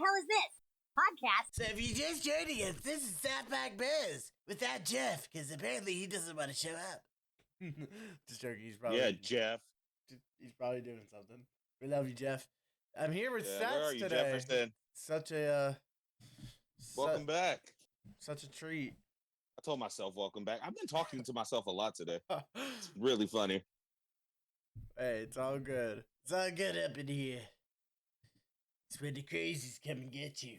hell is this? Podcast? So if you just joining us, this is South Park Biz without Jeff, because apparently he doesn't want to show up. Just joking. He's probably Jeff. He's probably doing something. We love you, Jeff. I'm here with Yeah, Sets where are you, today. Jefferson? Such a Welcome back. Such a treat. I told myself welcome back. I've been talking to myself a lot today. It's really funny. Hey, it's all good. It's all good up in here. It's when the crazies come and get you.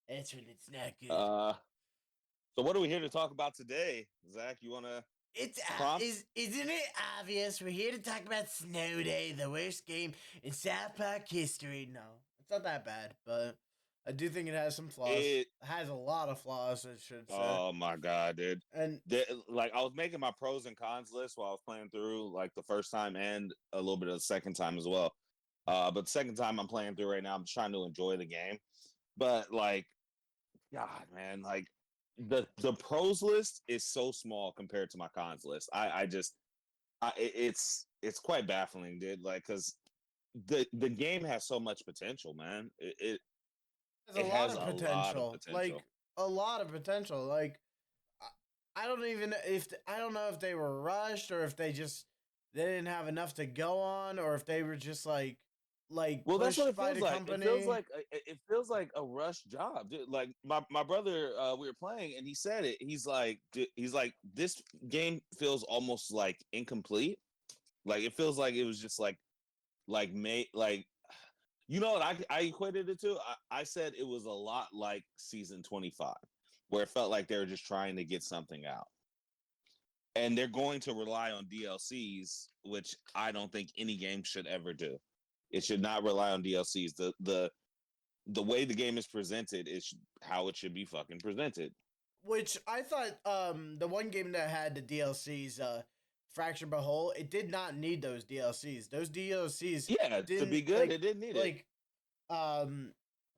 That's when it's not good. So what are we here to talk about today? Zach, you want to... Isn't it obvious? We're here to talk about Snow Day, the worst game in South Park history. No, it's not that bad, but I do think it has some flaws. It has a lot of flaws, I should say. Oh my god, dude! And I was making my pros and cons list while I was playing through, like the first time and a little bit of the second time as well. But the second time I'm playing through right now, I'm trying to enjoy the game. But like, God, man, like. The pros list is so small compared to my cons list. It's quite baffling, dude. Like, cause the game has so much potential, man. It has a lot of potential. Like a lot of potential. Like I don't know if they were rushed or if they didn't have enough to go on or if they were just like well, that's what it feels feels like. Company. It feels like a rush job, dude. Like my brother, we were playing, and he said it. He's like, this game feels almost like incomplete. Like it feels like it was just made like, you know what I equated it to? I said it was a lot like season 25, where it felt like they were just trying to get something out, and they're going to rely on DLCs, which I don't think any game should ever do. It should not rely on DLCs. The way the game is presented is how it should be fucking presented. Which I thought the one game that had the DLCs, Fracture But Whole, it did not need those DLCs. Those DLCs to be good, it didn't need it.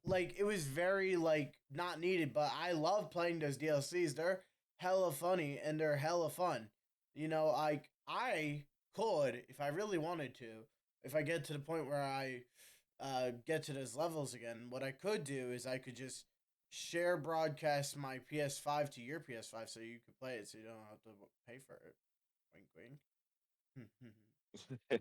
Like it was very not needed, but I love playing those DLCs. They're hella funny and they're hella fun. You know, like I could, if I really wanted to, if I get to the point where I get to those levels again, what I could do is I could just share broadcast my PS5 to your PS5 so you could play it so you don't have to pay for it. Wink, wink.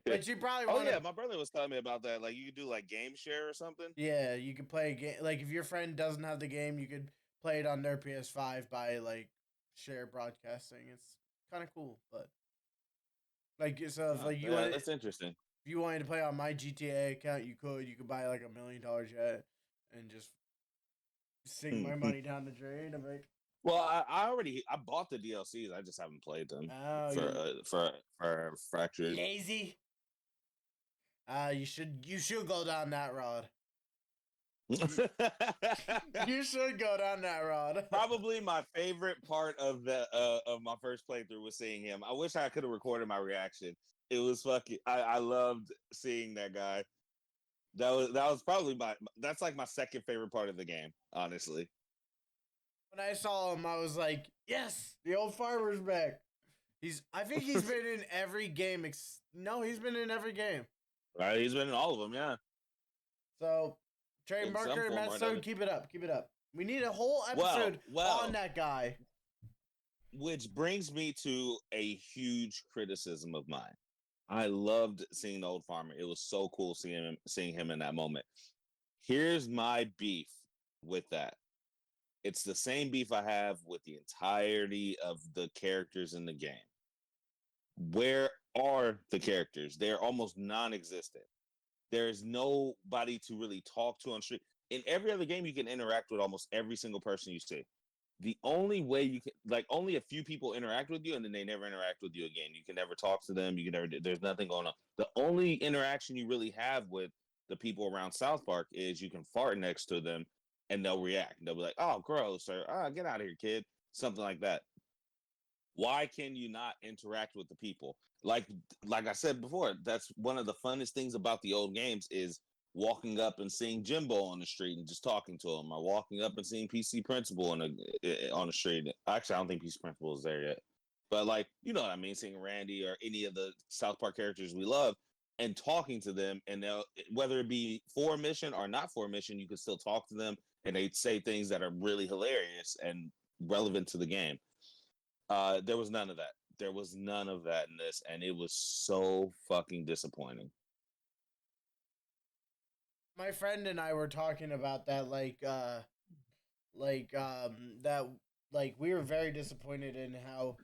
But you probably want. Oh yeah, my brother was telling me about that. Like you could do like game share or something. Yeah, you could play a game. Like if your friend doesn't have the game, you could play it on their PS5 by share broadcasting. It's kind of cool, but that's interesting. If you wanted to play on my GTA account, you could. You could buy like $1 million jet and just sink my money down the drain. I'm like, well, I bought the DLCs. I just haven't played them for Fractured. Lazy. You should go down that road. You should go down that road. Probably my favorite part of my first playthrough was seeing him. I wish I could have recorded my reaction. It was fucking. I loved seeing that guy. That was probably that's like my second favorite part of the game, honestly. When I saw him, I was like, "Yes, the old farmer's back." I think he's been in every game. No, he's been in every game. Right, he's been in all of them, yeah. So, Trey Barker and Matt Stone, keep it up. We need a whole episode on that guy. Which brings me to a huge criticism of mine. I loved seeing the old farmer. It was so cool seeing him in that moment. Here's my beef with that. It's the same beef I have with the entirety of the characters in the game. Where are the characters? They're almost non-existent. There's nobody to really talk to on street. In every other game, you can interact with almost every single person you see. The only way you can, only a few people interact with you, and then they never interact with you again. You can never talk to them. You can never. There's nothing going on. The only interaction you really have with the people around South Park is you can fart next to them, and they'll react. They'll be like, "Oh, gross," or get out of here, kid," something like that. Why can you not interact with the people? Like I said before, that's one of the funnest things about the old games is walking up and seeing Jimbo on the street and just talking to him, or walking up and seeing PC Principal on the street. Actually, I don't think PC Principal is there yet, but you know what I mean, seeing Randy or any of the South Park characters we love, and talking to them, and they'll, whether it be for a mission or not for a mission, you can still talk to them, and they say things that are really hilarious and relevant to the game. There was none of that. There was none of that in this, and it was so fucking disappointing. My friend and I were talking about that, that we were very disappointed in how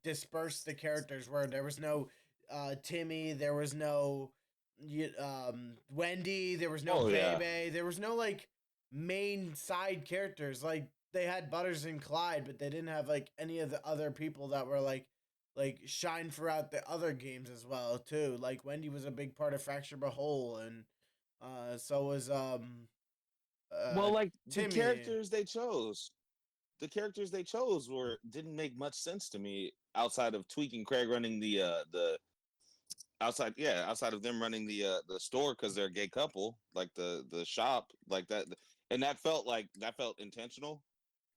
dispersed the characters were. There was no Timmy, there was no Wendy, there was no Oh yeah. Bebe, there was no main side characters. Like they had Butters and Clyde, but they didn't have any of the other people that were shine throughout the other games as well too. Like Wendy was a big part of Fracture But Whole, and so was Well, like Timmy. the characters they chose were didn't make much sense to me outside of Tweak and Craig running the outside of them running the store because they're a gay couple, like the shop like that, and that felt intentional,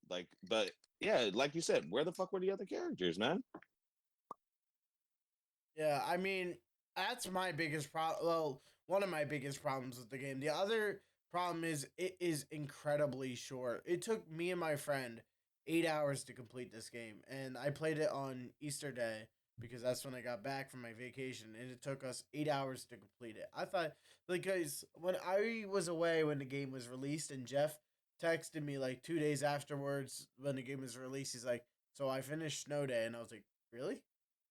like, but yeah, like you said, where the fuck were the other characters, man? Yeah, I mean, that's my biggest problem. Well, one of my biggest problems with the game. The other problem is it is incredibly short. It took me and my friend 8 hours to complete this game, and I played it on Easter Day because that's when I got back from my vacation, and it took us 8 hours to complete it. I thought, because when I was away when the game was released, and Jeff texted me 2 days afterwards when the game was released, he's like, "So I finished Snow Day," and I was like, "Really?"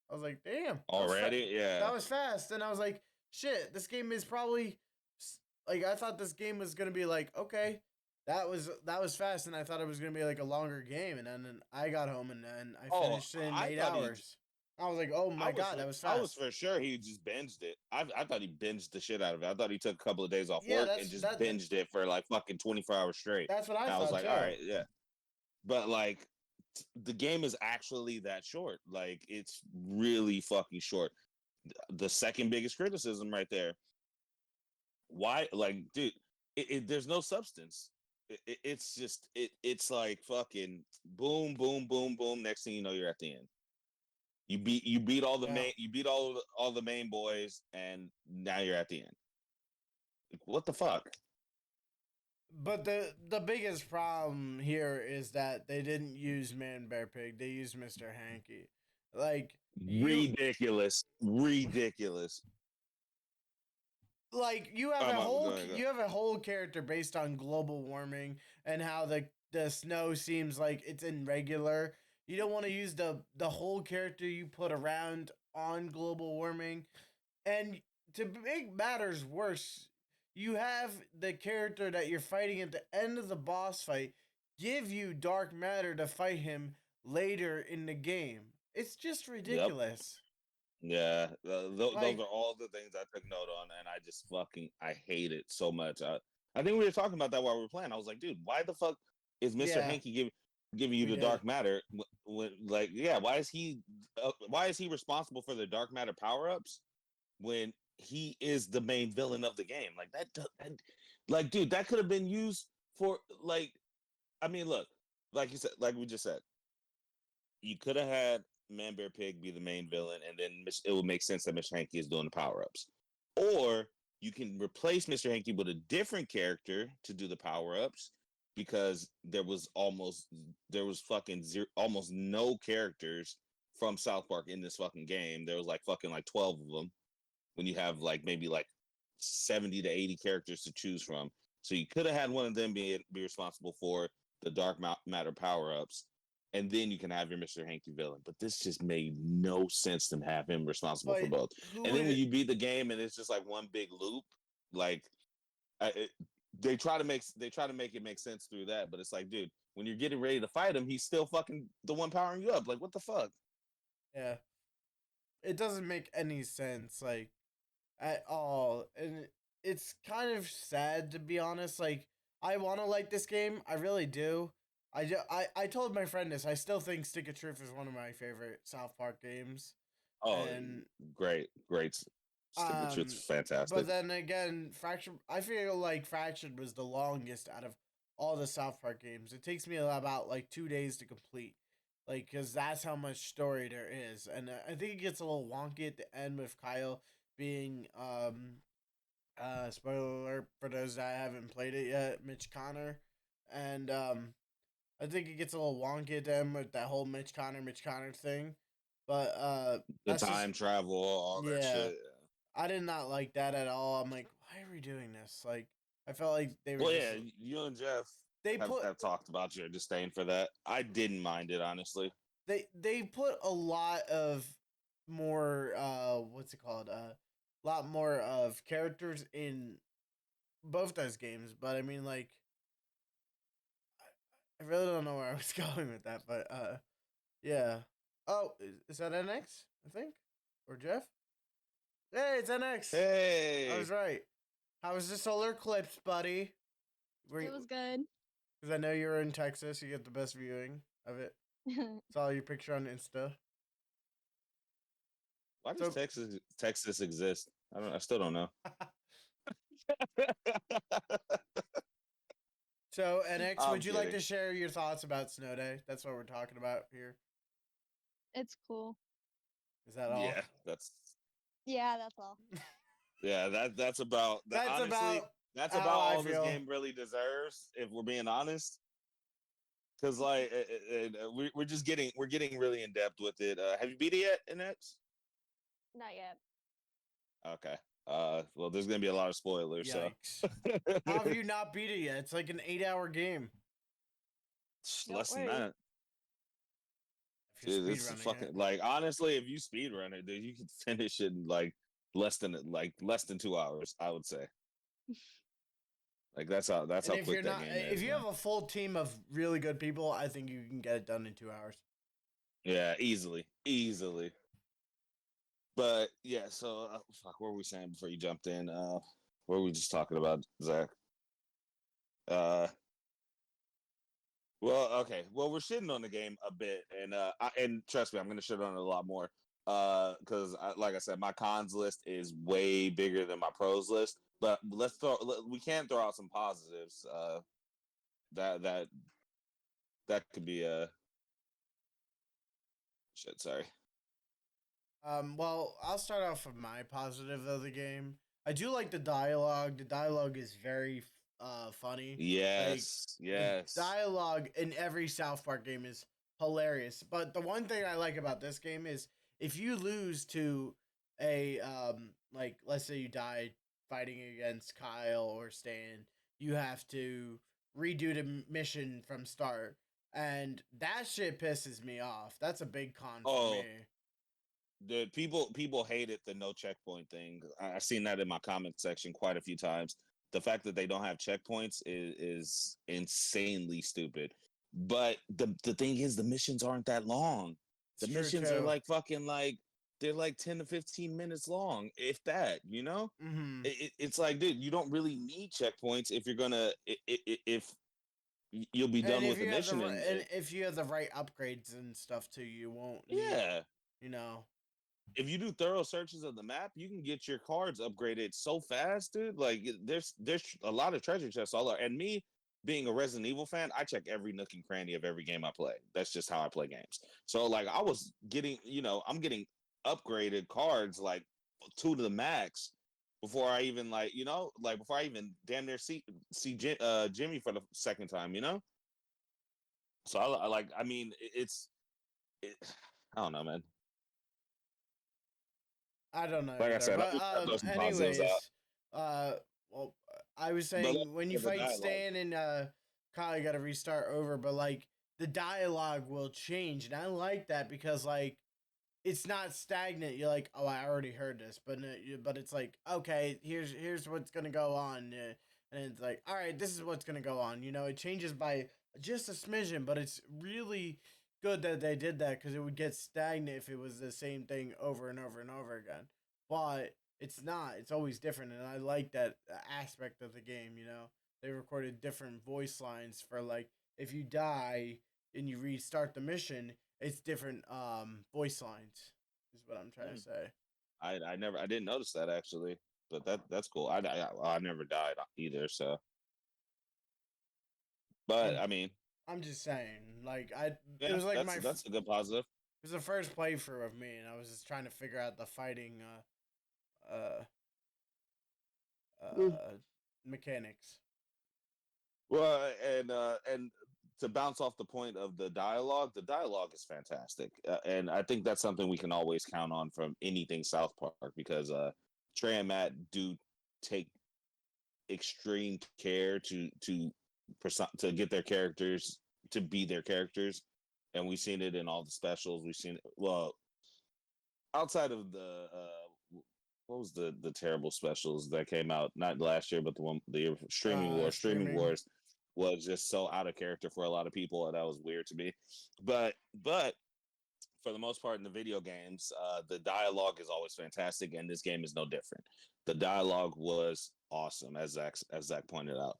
I was like, damn, Already, yeah. that was fast. And I was like, shit, this game is probably I thought this game was gonna be okay, that was fast, and I thought it was gonna be a longer game, and then I got home and then I Oh, finished it in I eight thought he. hours. I was like, oh my god, that was I was fast. for sure he just binged it. I thought he binged the shit out of it. I thought he took a couple of days off Yeah, work and just that binged it for like fucking 24 hours straight. that's what I And I was thought like, all too. right, yeah. But like the game is actually that short. Like it's really fucking short. The second biggest criticism right there. Why, like, dude, there's no substance. It's just it's like fucking boom, boom, boom, boom. Next thing you know, you're at the end. Yeah. You beat all the main boys, and now you're at the end. Like, what the fuck? But the biggest problem here is that they didn't use Man Bear Pig. They used Mr. Hanky. Like you Ridiculous, ridiculous. You have a Go whole ahead, go. you have a whole character based on global warming and how the snow seems like it's irregular. You don't want to use the whole character you put around on global warming. And to make matters worse, you have the character that you're fighting at the end of the boss fight give you dark matter to fight him later in the game. It's just Yep. ridiculous. Yeah, those Like, are all the things I took note on, and I just fucking I hate it so much. I think we were talking about that while we were playing. I was like, dude, why the fuck is Mister yeah, Hanky giving you we the did. dark matter? When like, yeah, why is he responsible for the dark matter power ups when he is the main villain of the game? Like that like, dude, that could have been used for like. I mean, look, like you said, like we just said, you could have had Man Bear Pig be the main villain, and then it would make sense that Mr. Hanky is doing the power ups. Or you can replace Mr. Hanky with a different character to do the power ups because there was fucking almost no characters from South Park in this fucking game. There was like fucking like 12 of them when you have like maybe like 70 to 80 characters to choose from. So you could have had one of them be responsible for the dark matter power ups, and then you can have your Mr. Hanky villain. But this just made no sense to have him responsible for But both. who And then when would you beat the game and it's just like one big loop, like it, they try to make it make sense through that, but it's like, dude, when you're getting ready to fight him, he's still fucking the one powering you up. Like, what the fuck? yeah, it doesn't make any sense at all, and it's kind of sad to be honest. I want to like this game, I really do. I told my friend this. I still think Stick of Truth is one of my favorite South Park games, Oh, and great. Stick with Truth's but fantastic. then again, Fractured. I feel like Fractured was the longest out of all the South Park games. It takes me about 2 days to complete, because that's how much story there is, and I think it gets a little wonky at the end with Kyle being spoiler alert for those that haven't played it yet, Mitch Connor, and I think it gets a little wonky at them with that whole Mitch Connor thing, but The that's just time travel, all that yeah. shit. I did not like that at all. I'm like, why are we doing this? Like, I felt like they were Well, just yeah, you and Jeff they put have talked about your disdain for that. I didn't mind it, honestly. they put a lot of more what's it called lot more of characters in both those games, but I mean like I really don't know where I was going with that, but yeah. Oh, is that NX? I think or Jeff? Hey, it's NX. I Hey, was right. How was the solar eclipse, buddy? It was good. Because I know you're in Texas, you get the best viewing of it. Saw your picture on Insta. why does So, Texas exist? I don't. I still don't know. so NX, I'm would you like kidding. to share your thoughts about Snow Day? That's what we're talking about here. It's cool. Is that all? Yeah, that's Yeah, that's all. yeah. That's about that. That's Honestly, about that's how about I all this feel. game really deserves. If we're being honest, because like we're getting really in depth with it. Have you beat it yet, Inex? Not yet. Okay. Well, there's gonna be a lot of spoilers, so Yikes. How have you not beat it yet? It's like an 8-hour game. Don't less than worry. that. If you're Dude, speed it's running it. fucking like honestly, if you speed run it, dude, you can finish it in less than 2 hours. I would say. Like that's And how if you're quick that not, game if is, you man. have a full team of really good people, I think you can get it done in 2 hours. Yeah, easily, easily. But yeah, so fuck, what were we saying before you jumped in? What were we just talking about, Zach? Uh, well, okay. Well, we're shitting on the game a bit, and trust me, I'm gonna shit on it a lot more. Because like I said, my cons list is way bigger than my pros list. But we can throw out some positives. That that that could be a shit. Sorry. Well, I'll start off with my positive of the game. I do like the dialogue. The dialogue is very funny. Like Yes, the yes. dialogue in every South Park game is hilarious. But the one thing I like about this game is if you lose to a like let's say you died fighting against Kyle or Stan, you have to redo the mission from start. And that shit pisses me off. That's a big con for me. Oh, the people hated the no checkpoint thing. I've seen that in my comment section quite a few times. The fact that they don't have checkpoints is insanely stupid. But the thing is, the missions aren't that long. It's The true missions are too. like fucking like they're like 10 to 15 minutes long, if that. You know, Mm-hmm. it's like, dude, you don't really need checkpoints if you're gonna if you'll be And done if with the you have mission and if you have the right upgrades and stuff too, you won't need, yeah. you know. If you do thorough searches of the map, you can get your cards upgraded so fast, dude. Like there's a lot of treasure chests all over. And me being a Resident Evil fan, I check every nook and cranny of every game I play. That's just how I play games. So like I was getting, I'm getting upgraded cards like two to the max before I even like before I even damn near see Jimmy for the second time. So I like I mean it, I don't know, man. I don't know Like I either. said, I'm But just trying to throw some positives out. anyways, uh well I was But saying when you the fight dialogue. Stan and Kyle you gotta restart over, but like the dialogue will change and I like that because like it's not stagnant. You're like, oh, I already heard this, but but it's like, okay, here's what's gonna go on, and it's like, all right, this is what's gonna go on. It changes by just a smidgen, but it's really good that they did that because it would get stagnant if it was the same thing over and over and over again. But it's not. It's always different, and I like that aspect of the game. They recorded different voice lines for like if you die and you restart the mission, it's different voice lines is what I'm trying to Hmm. say. I didn't notice that actually, but that's cool. I never died either, so but I'm I mean, I'm just saying, like it yeah, was like that's a good positive. it was the first playthrough of me, and I was just trying to figure out the fighting uh, Mm. mechanics. Well, and to bounce off the point of the dialogue is fantastic, and I think that's something we can always count on from anything South Park because Trey and Matt do take extreme care to get their characters to be their characters, and we've seen it in all the specials. We've seen it well outside of the what was the terrible specials that came out not last year but the year streaming wars. Streaming Streaming. Wars was just so out of character for a lot of people, and that was weird to me. But for the most part in the video games, the dialogue is always fantastic, and this game is no different. The dialogue was awesome, as Zach pointed out.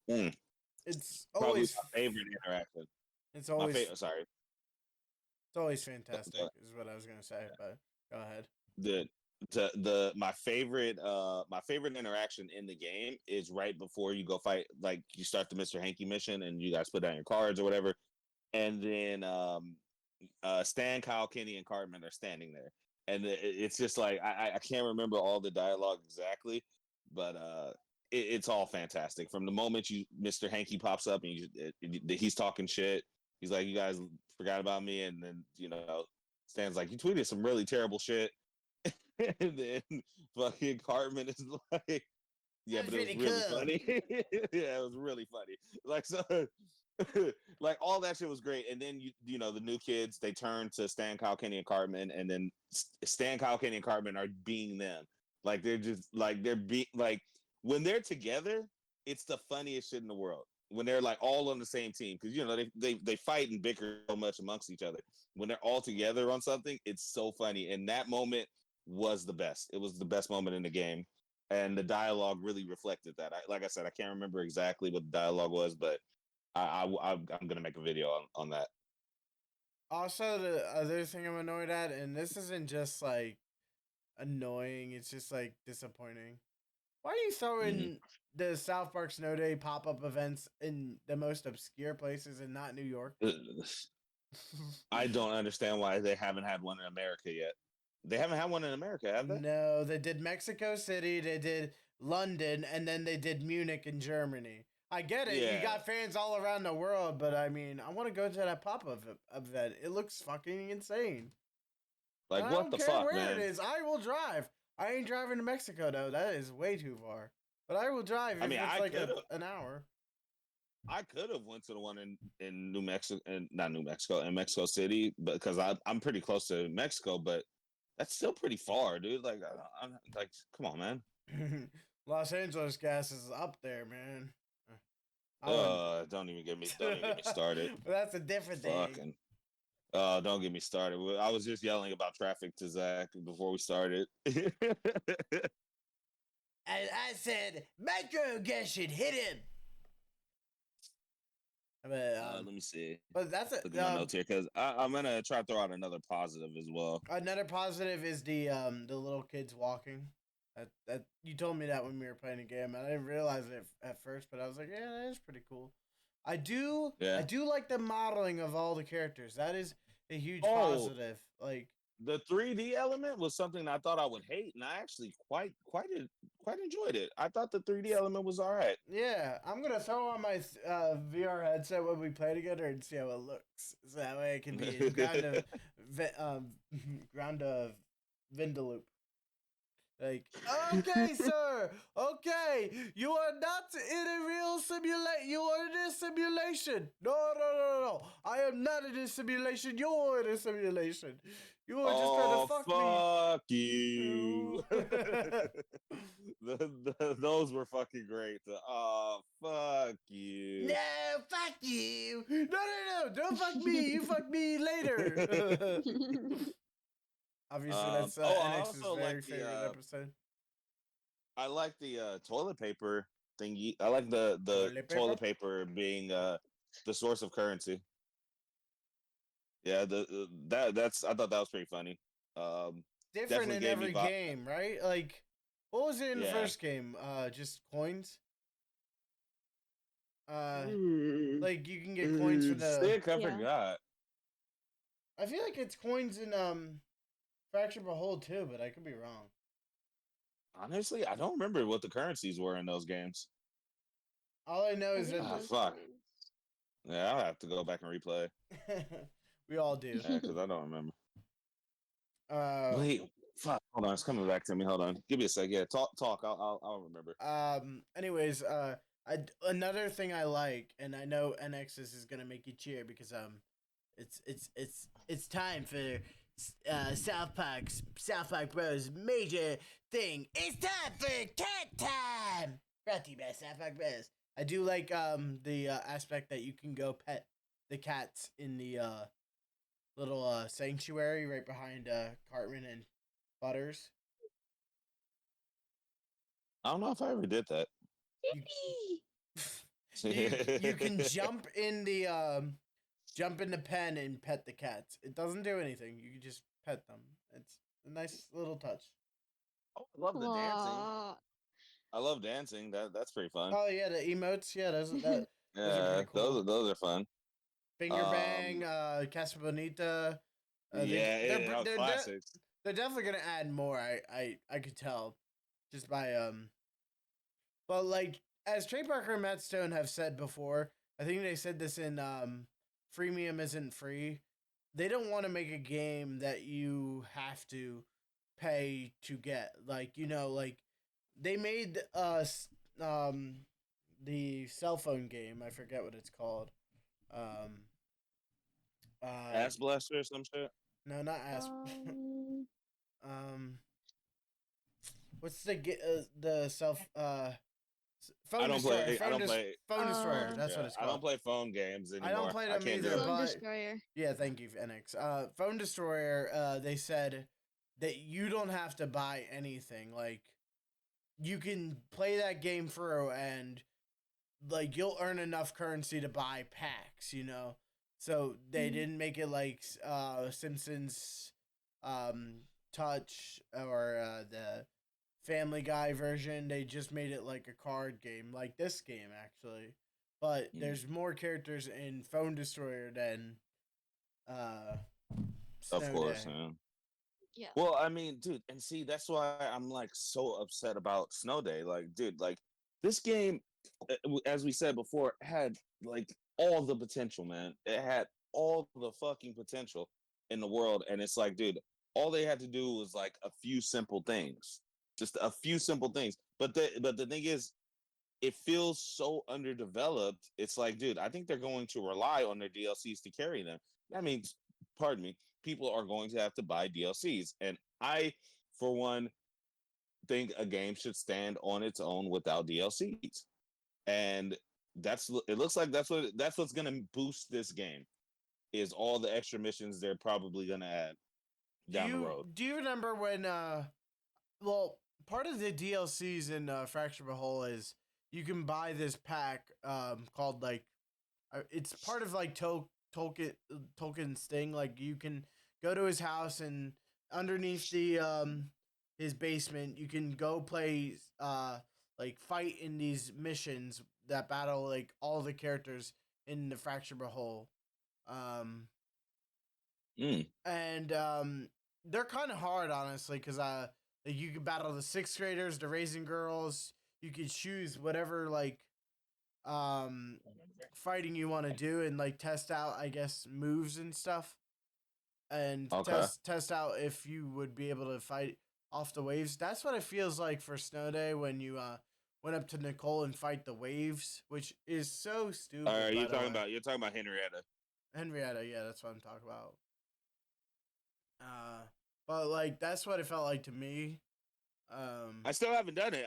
Mm, It's probably always my favorite interaction. It's My always favorite. Sorry, it's always fantastic, is what I was gonna say. But go ahead. My favorite interaction in the game is right before you go fight. Like you start the Mr. Hanky mission, and you guys put down your cards or whatever, and then Stan, Kyle, Kenny, and Cartman are standing there, and it's just like I can't remember all the dialogue exactly, but it's all fantastic. From the moment Mr. Hanky pops up and he's talking shit, he's like, "You guys forgot about me," and then Stan's like, "You tweeted some really terrible shit," and then fucking Cartman is like, "Yeah, but it was really funny." Yeah, it was really funny. Like so. Like all that shit was great, and then the new kids, they turn to Stan, Kyle, Kenny, and Cartman, and then Stan, Kyle, Kenny, and Cartman are being them. Like they're just like when they're together, it's the funniest shit in the world. When they're like all on the same team, because they fight and bicker so much amongst each other. When they're all together on something, it's so funny, and that moment was the best. It was the best moment in the game, and the dialogue really reflected that. Like I said, I can't remember exactly what the dialogue was, but I'm gonna make a video on that. Also, the other thing I'm annoyed at, and this isn't just like annoying, it's just like disappointing. Why are you throwing the South Park Snow Day pop up events in the most obscure places and not New York? I don't understand why they haven't had one in America yet. They haven't had one in America, have they? No, they did Mexico City, they did London, and then they did Munich in Germany. I get it. Yeah. You got fans all around the world, but I mean, I want to go to that pop-up event. It looks fucking insane. Like, I what don't the care fuck, where man? it is. I will drive. I ain't driving to Mexico though. That is way too far. But I will drive if it's like an hour. I could have went to the one in New Mexico, and not New Mexico, in Mexico City, but because I'm pretty close to Mexico, but that's still pretty far, dude. Like, I'm like, come on, man. Los Angeles gas is up there, man. Don't even get me started. But that's a different Fucking. thing. Don't get me started. I was just yelling about traffic to Zach before we started. And I said, Metro gas should hit him. But, let me see. But that's it. Look at my notes here because I'm gonna try to throw out another positive as well. Another positive is the little kids walking. That you told me that when we were playing the game, and I didn't realize it at first, but I was like, yeah, that is pretty cool. I do like the modeling of all the characters. That is a huge positive. Like the 3D element was something I thought I would hate, and I actually quite enjoyed it. I thought the 3D element was all right. Yeah, I'm gonna throw on my VR headset when we play together and see how it looks. So that way it can be in ground of Vindaloop. Like, okay, sir. Okay, you are not in a real simulation. You are in a simulation. No. I am not in a simulation. You're in a simulation. You are just trying to fuck me. Those were fucking great. Fuck you. No, fuck you. No. Don't fuck me. You fuck me later. Obviously, that's NX's very favorite episode. I like the toilet paper thingy. I like the toilet paper being the source of currency. Yeah, that's I thought that was pretty funny. Different in every game, right? Like, what was it in the first game? Just coins. Like you can get coins from the. Sick, I forgot. I feel like it's coins in Fracture Behold too, but I could be wrong. Honestly, I don't remember what the currencies were in those games. All I know I is think that Ah, most fuck. games. Yeah, I'll have to go back and replay. we all do. Yeah, because I don't remember. Uh, Wait, fuck. Hold on, it's coming back to me. Hold on, give me a sec. Yeah, talk. I'll remember. Anyways, another thing I like, and I know NX is gonna make you cheer because it's time for South Park Bros major thing. It's time for cat time. Brought to you by South Park Bros. I do like the aspect that you can go pet the cats in the little sanctuary right behind Cartman and Butters. I don't know if I ever did that. You, you can jump in the pen and pet the cats. It doesn't do anything. You can just pet them. It's a nice little touch. Oh, I love the dancing. Aw. I love dancing. That's pretty fun. Oh yeah, the emotes. Yeah, those are Yeah, pretty cool. those are fun. Finger bang, Casa Bonita. Classics. They're definitely gonna add more. I could tell, just by But like as Trey Parker and Matt Stone have said before, I think they said this in Freemium Isn't Free. They don't want to make a game that you have to pay to get. Like, like they made the cell phone game. I forget what it's called. Um Ass Blaster or some shit. no, not Ass. Um, um what's the self phone I don't destroyer. play. I don't play. Phone destroyer. That's what Yeah, it's I called. don't play phone games anymore. I don't play them can't either, do it. Phone but Destroyer. yeah, thank you, NX. Phone Destroyer, they said that you don't have to buy anything. Like, you can play that game through and, like, you'll earn enough currency to buy packs, So they Mhm. didn't make it like Simpsons Touch or the Family Guy version. They just made it like a card game, like this game, actually. But there's more characters in Phone Destroyer than uh Of Snow course, Day. man. Yeah. Well, I mean, dude, and see, that's why I'm like so upset about Snow Day. Like, dude, like this game, as we said before, had like all the potential, man. It had all the fucking potential in the world, and it's like, dude, all they had to do was like a few simple things, just a few simple things. But the thing is, it feels so underdeveloped. It's like, dude, I think they're going to rely on their DLCs to carry them. That means, pardon me, people are going to have to buy DLCs. And I, for one, think a game should stand on its own without DLCs. And it looks like that's what's gonna boost this game is all the extra missions they're probably gonna add down the road. Do you remember when well, part of the DLCs in Fracture Behold is you can buy this pack called like it's part of like Tolkien's thing. Like you can go to his house and underneath the his basement, you can go play like fight in these missions that battle like all the characters in the Fracture Behold. Um, and they're kind of hard, honestly, because like you can battle the sixth graders, the raising girls. You could choose whatever like um fighting you want to do and like test out, I guess, moves and stuff, and Okay. test out if you would be able to fight off the waves. That's what it feels like for Snow Day when you went up to Nicole and fight the waves, which is so stupid. By the way, You're talking about Henrietta. Henrietta, yeah, that's what I'm talking about. But like that's what it felt like to me. I still haven't done it.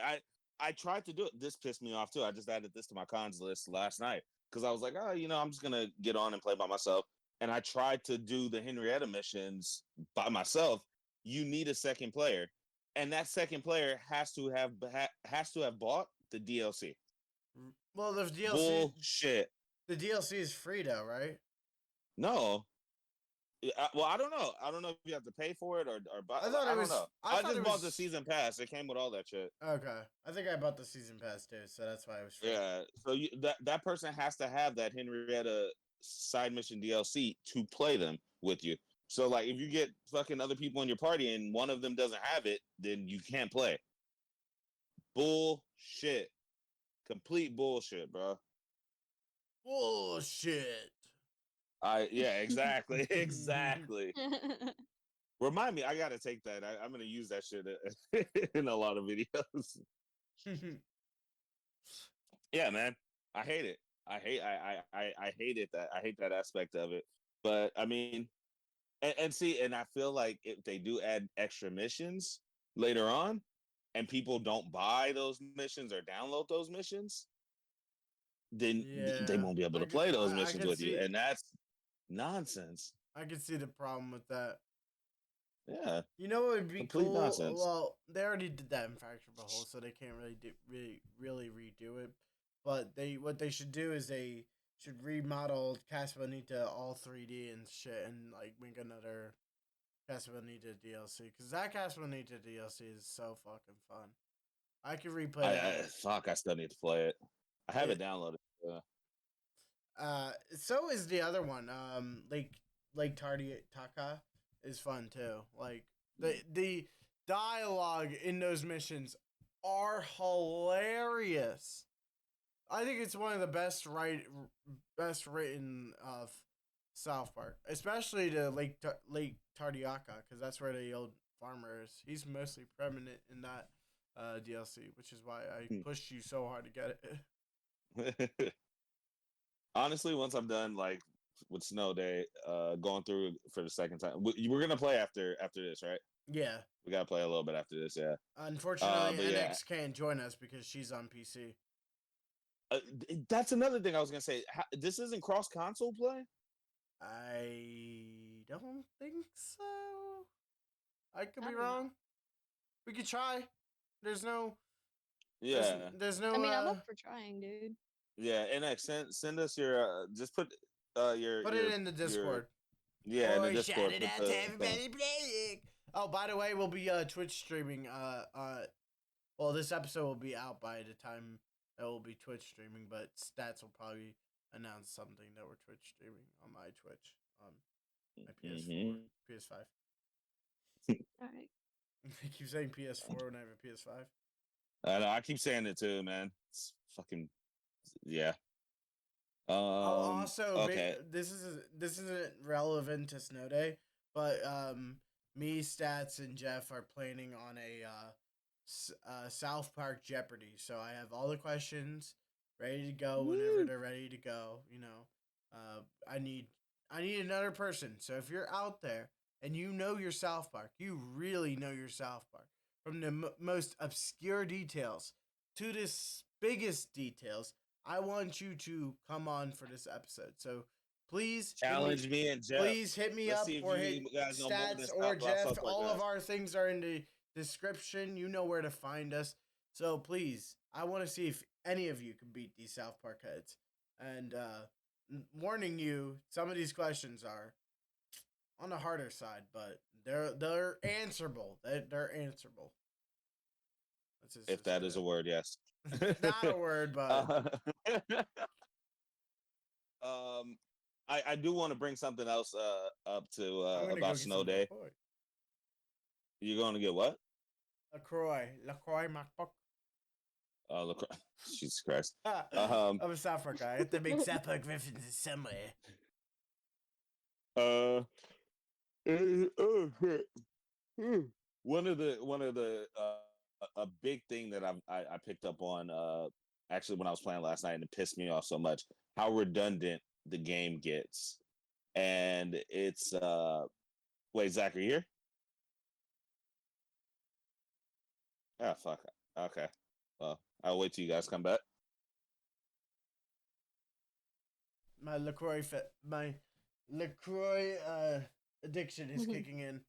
I tried to do it. This pissed me off too. I just added this to my cons list last night because I was like, oh, I'm just gonna get on and play by myself. And I tried to do the Henrietta missions by myself. You need a second player, and that second player has to have bought the DLC. Well, the DLC, Bullshit. the DLC is free though, right? No. Well, I don't know. I don't know if you have to pay for it or buy. I thought I it don't was. know. I I thought just it bought the was. season pass. It came with all that shit. Okay, I think I bought the season pass too, so that's why it was free. Yeah. So that person has to have that Henrietta side mission DLC to play them with you. So like, if you get fucking other people in your party and one of them doesn't have it, then you can't play. Bullshit. Complete bullshit, bro. Bullshit. Yeah, exactly, exactly. Remind me, I gotta take that. I'm gonna use that shit in a lot of videos. Yeah, man. I hate it. I hate it. I hate that aspect of it. But I mean, and see, and I feel like if they do add extra missions later on, and people don't buy those missions or download those missions, then they Yeah, won't be able to play those missions with you, see. and that's nonsense. I can see the problem with that. Yeah, You know what would be complete cool? nonsense. Well, they already did that in Fracture Behold, so they can't really redo it. But what they should do is they should remodel Casa Bonita all 3D and shit, and like make another Casa Bonita DLC, because that Casa Bonita DLC is so fucking fun. I could replay that. Fuck, I still need to play it. I have it downloaded. So is the other one. Lake Taka is fun too. Like the dialogue in those missions are hilarious. I think it's one of the best written of South Park, especially the Lake Tardiaka, because that's where the old farmer is. He's mostly prominent in that DLC, which is why I pushed you so hard to get it. Honestly, once I'm done, like with Snow Day, going through for the second time, we're gonna play after this, right? Yeah. We gotta play a little bit after this, yeah. Unfortunately, but NX can't join us because she's on PC. That's another thing I was gonna say. This isn't cross console play. I don't think so. I could be wrong. We could try. There's no. Yeah. There's no. I mean, I'm up for trying, dude. Yeah, NX, send us your just put your it in the Discord. Yeah, in the Discord. Shout it out to everybody playing. Oh, by the way, we'll be Twitch streaming. Well, this episode will be out by the time that will be Twitch streaming, but Stats will probably announce something that we're Twitch streaming on my Twitch, my PS4, PS5. All right. I keep saying PS4 when I have a PS5. I know, I keep saying it too, man. It's fucking yeah. Also, okay. this isn't relevant to Snow Day, but me, Stats, and Jeff are planning on a South Park Jeopardy. So I have all the questions ready to go whenever they're ready to go. You know, I need another person. So if you're out there and you know your South Park, you really know your South Park, from the most obscure details to the biggest details, I want you to come on for this episode. So please challenge me and Jeff. Please hit me up or hit Stats or Jeff. All of our things are in the description. You know where to find us. So please, I want to see if any of you can beat these South Park heads. And warning you, some of these questions are on the harder side, but they're answerable. They're answerable. If that is a word, yes. Not a word, but I do want to bring something else up to about Snow Day. You're going to get what? LaCroix MacBook. LaCroix. Jesus Christ. I'm a South Park guy. I have to make South Park references somewhere. One of the a big thing that I picked up on actually when I was playing last night, and it pissed me off so much, how redundant the game gets. And it's wait, Zach, are you here? Ah, fuck. Okay. Well, I'll wait till you guys come back. My LaCroix addiction is kicking in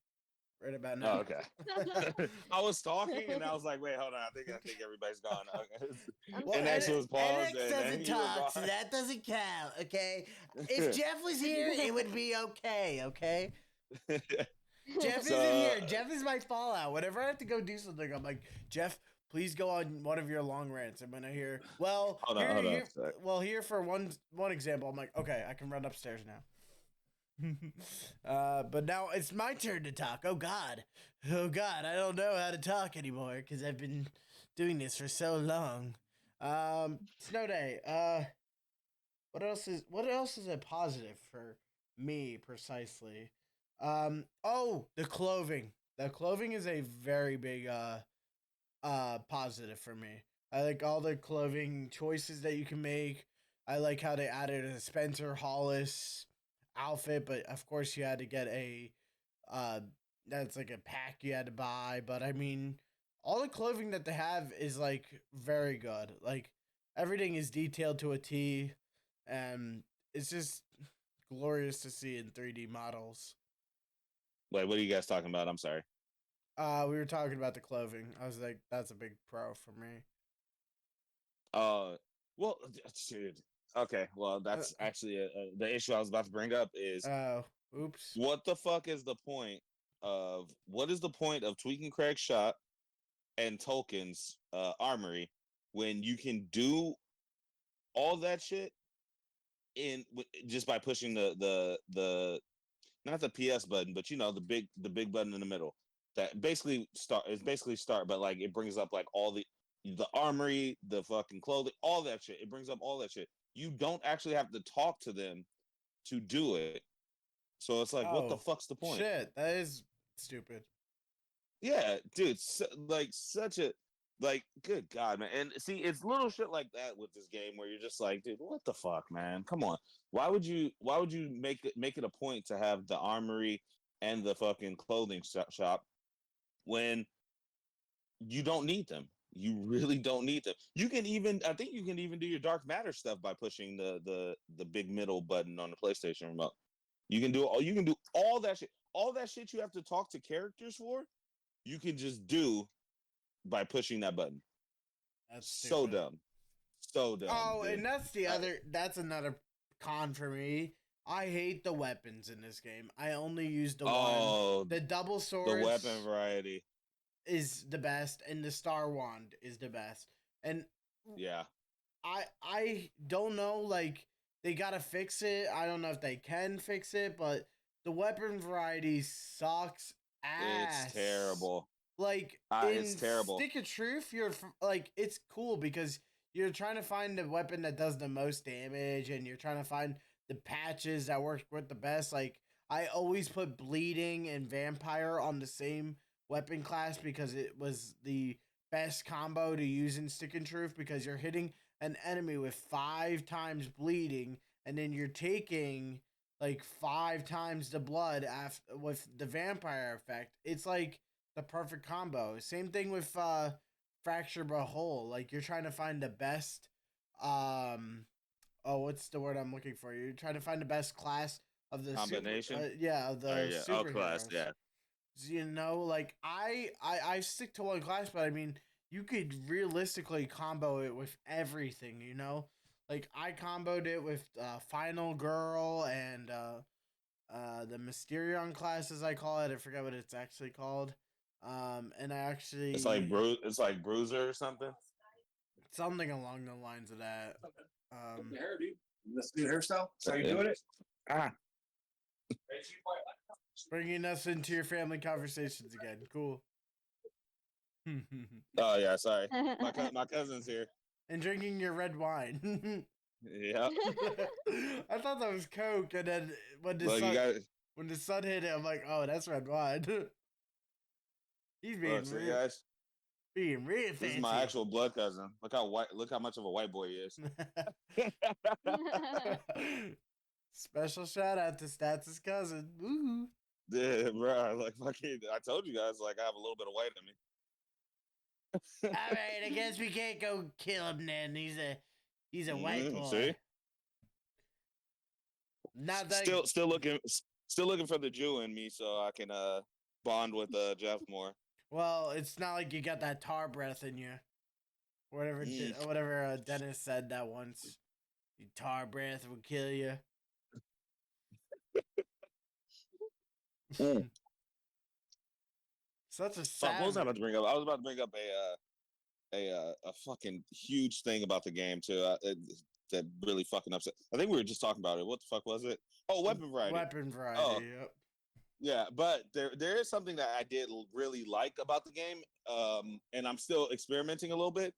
right about now. Oh, okay. I was talking and I was like, wait, hold on. I think everybody's gone. Okay. Well, NX was paused. NX doesn't talk, so that doesn't count, okay? If Jeff was here, it would be okay, okay? Jeff isn't here. Jeff is my fallout. Whenever I have to go do something, I'm like, Jeff, please go on one of your long rants. I'm gonna hear. Well, hold on. here for one example, I'm like, okay, I can run upstairs now. But now it's my turn to talk. Oh God, I don't know how to talk anymore because I've been doing this for so long. Snow Day. What else is a positive for me precisely? Oh, the clothing. The clothing is a very big positive for me. I like all the clothing choices that you can make. I like how they added a Spencer Hollis outfit, but of course you had to get a uh that's like a pack you had to buy. But I mean, all the clothing that they have is like very good. Like everything is detailed to a T, and it's just glorious to see in 3D models. Wait, what are you guys talking about? I'm sorry. We were talking about the clothing. I was like, that's a big pro for me. Uh, well, dude. Okay, well, Uh, that's actually the issue I was about to bring up is Oh, oops. what the fuck is the point what is the point of tweaking Craig's shot and Tolkien's armory when you can do all that shit just by pushing the not the PS button, but you know the big button in the middle that basically start, but like it brings up like all the armory, the fucking clothing, all that shit. It brings up all that shit. You don't actually have to talk to them to do it. So it's like, what the Oh, fuck's the point? shit. That is stupid. Yeah, dude, like such a like good god, man. And see, it's little shit like that with this game where you're just like, dude, what the fuck, man? Come on. Why would you make it a point to have the armory and the fucking clothing shop when you don't need them? You really don't need them. I think you can even do your dark matter stuff by pushing the big middle button on the PlayStation remote. You can do all that shit. All that shit you have to talk to characters for, you can just do by pushing that button. That's So stupid. dumb. So dumb, Oh, dude. and that's another con for me. I hate the weapons in this game. I only use the one. Oh, The double the weapon swords variety. is the best, and the star wand is the best. And Yeah. I don't know, like they gotta fix it. I don't know if they can fix it, but the weapon variety sucks It's ass. terrible. Like It's in terrible. Stick of Truth, like it's cool because you're trying to find the weapon that does the most damage, and you're trying to find the patches that work with the best. Like I always put bleeding and vampire on the same weapon class because it was the best combo to use in Stick and Truth because you're hitting an enemy with 5 times bleeding, and then you're taking like 5 times the blood after with the vampire effect. It's like the perfect combo. Same thing with Fracture But Whole. Like you're trying to find the best um oh, what's the word I'm looking for? You're trying to find the best class of the Combination. of All right, the yeah. Oh, class. superheroes. Yeah. You know, like I stick to one class, but I mean, you could realistically combo it with everything. You know, like I comboed it with Final Girl and the Mysterion class, as I call it. I forget what it's actually called. And I actually It's like Bruiser or something. something along the lines of that. Look Um, at her, dude. This new hairstyle. That's how you doing it. Ah. bringing us into your family conversations again. Cool. Oh yeah. Sorry. My cousin's here. And drinking your red wine. Yeah. I thought that was Coke, and then when the Look, you sun got. when the sun hit it, I'm like, oh, that's red wine. He's Look, see, guys. being real This is my fancy. actual blood cousin. Look how white. Look how much of a white boy he is. Special shout out to Stats' cousin. Woo. Yeah, bro. Like fucking. I told you guys, like I have a little bit of white in me. All right, I guess we can't go kill him then. He's a white boy. See, Not that still looking for the Jew in me, so I can bond with Jeff more. well, it's not like you got that tar breath in you. Whatever, Mm. whatever Dennis said that once. Your tar breath will kill you. Mm. Such a Fuck, what was I savage. about to bring up? I was about to bring up a fucking huge thing about the game too. that really fucking upset. I think we were just talking about it. What the fuck was it? Oh, weapon variety. Weapon variety. Oh. Yep. Yeah, but there is something that I did really like about the game, and I'm still experimenting a little bit.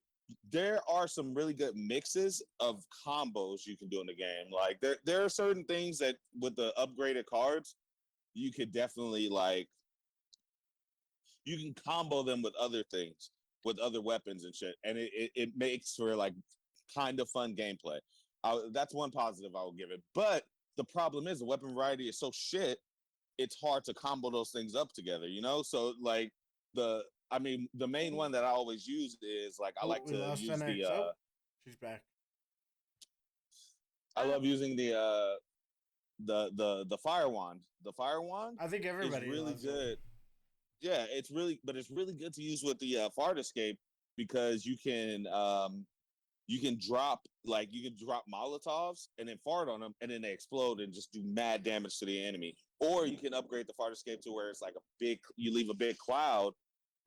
There are some really good mixes of combos you can do in the game. Like there are certain things that with the upgraded cards, you could definitely like you can combo them with other things, with other weapons and shit, and it makes for like kind of fun gameplay. That's one positive I will give it. But the problem is the weapon variety is so shit. It's hard to combo those things up together, you know? So like the main one that I always use is like I like to use the she's back. I love using the fire wand. The fire wand I think everybody is really loves good. it. Yeah, it's really good to use with the fart escape because you can drop Molotovs and then fart on them and then they explode and just do mad damage to the enemy. Or you can upgrade the fart escape to where it's like you leave a big cloud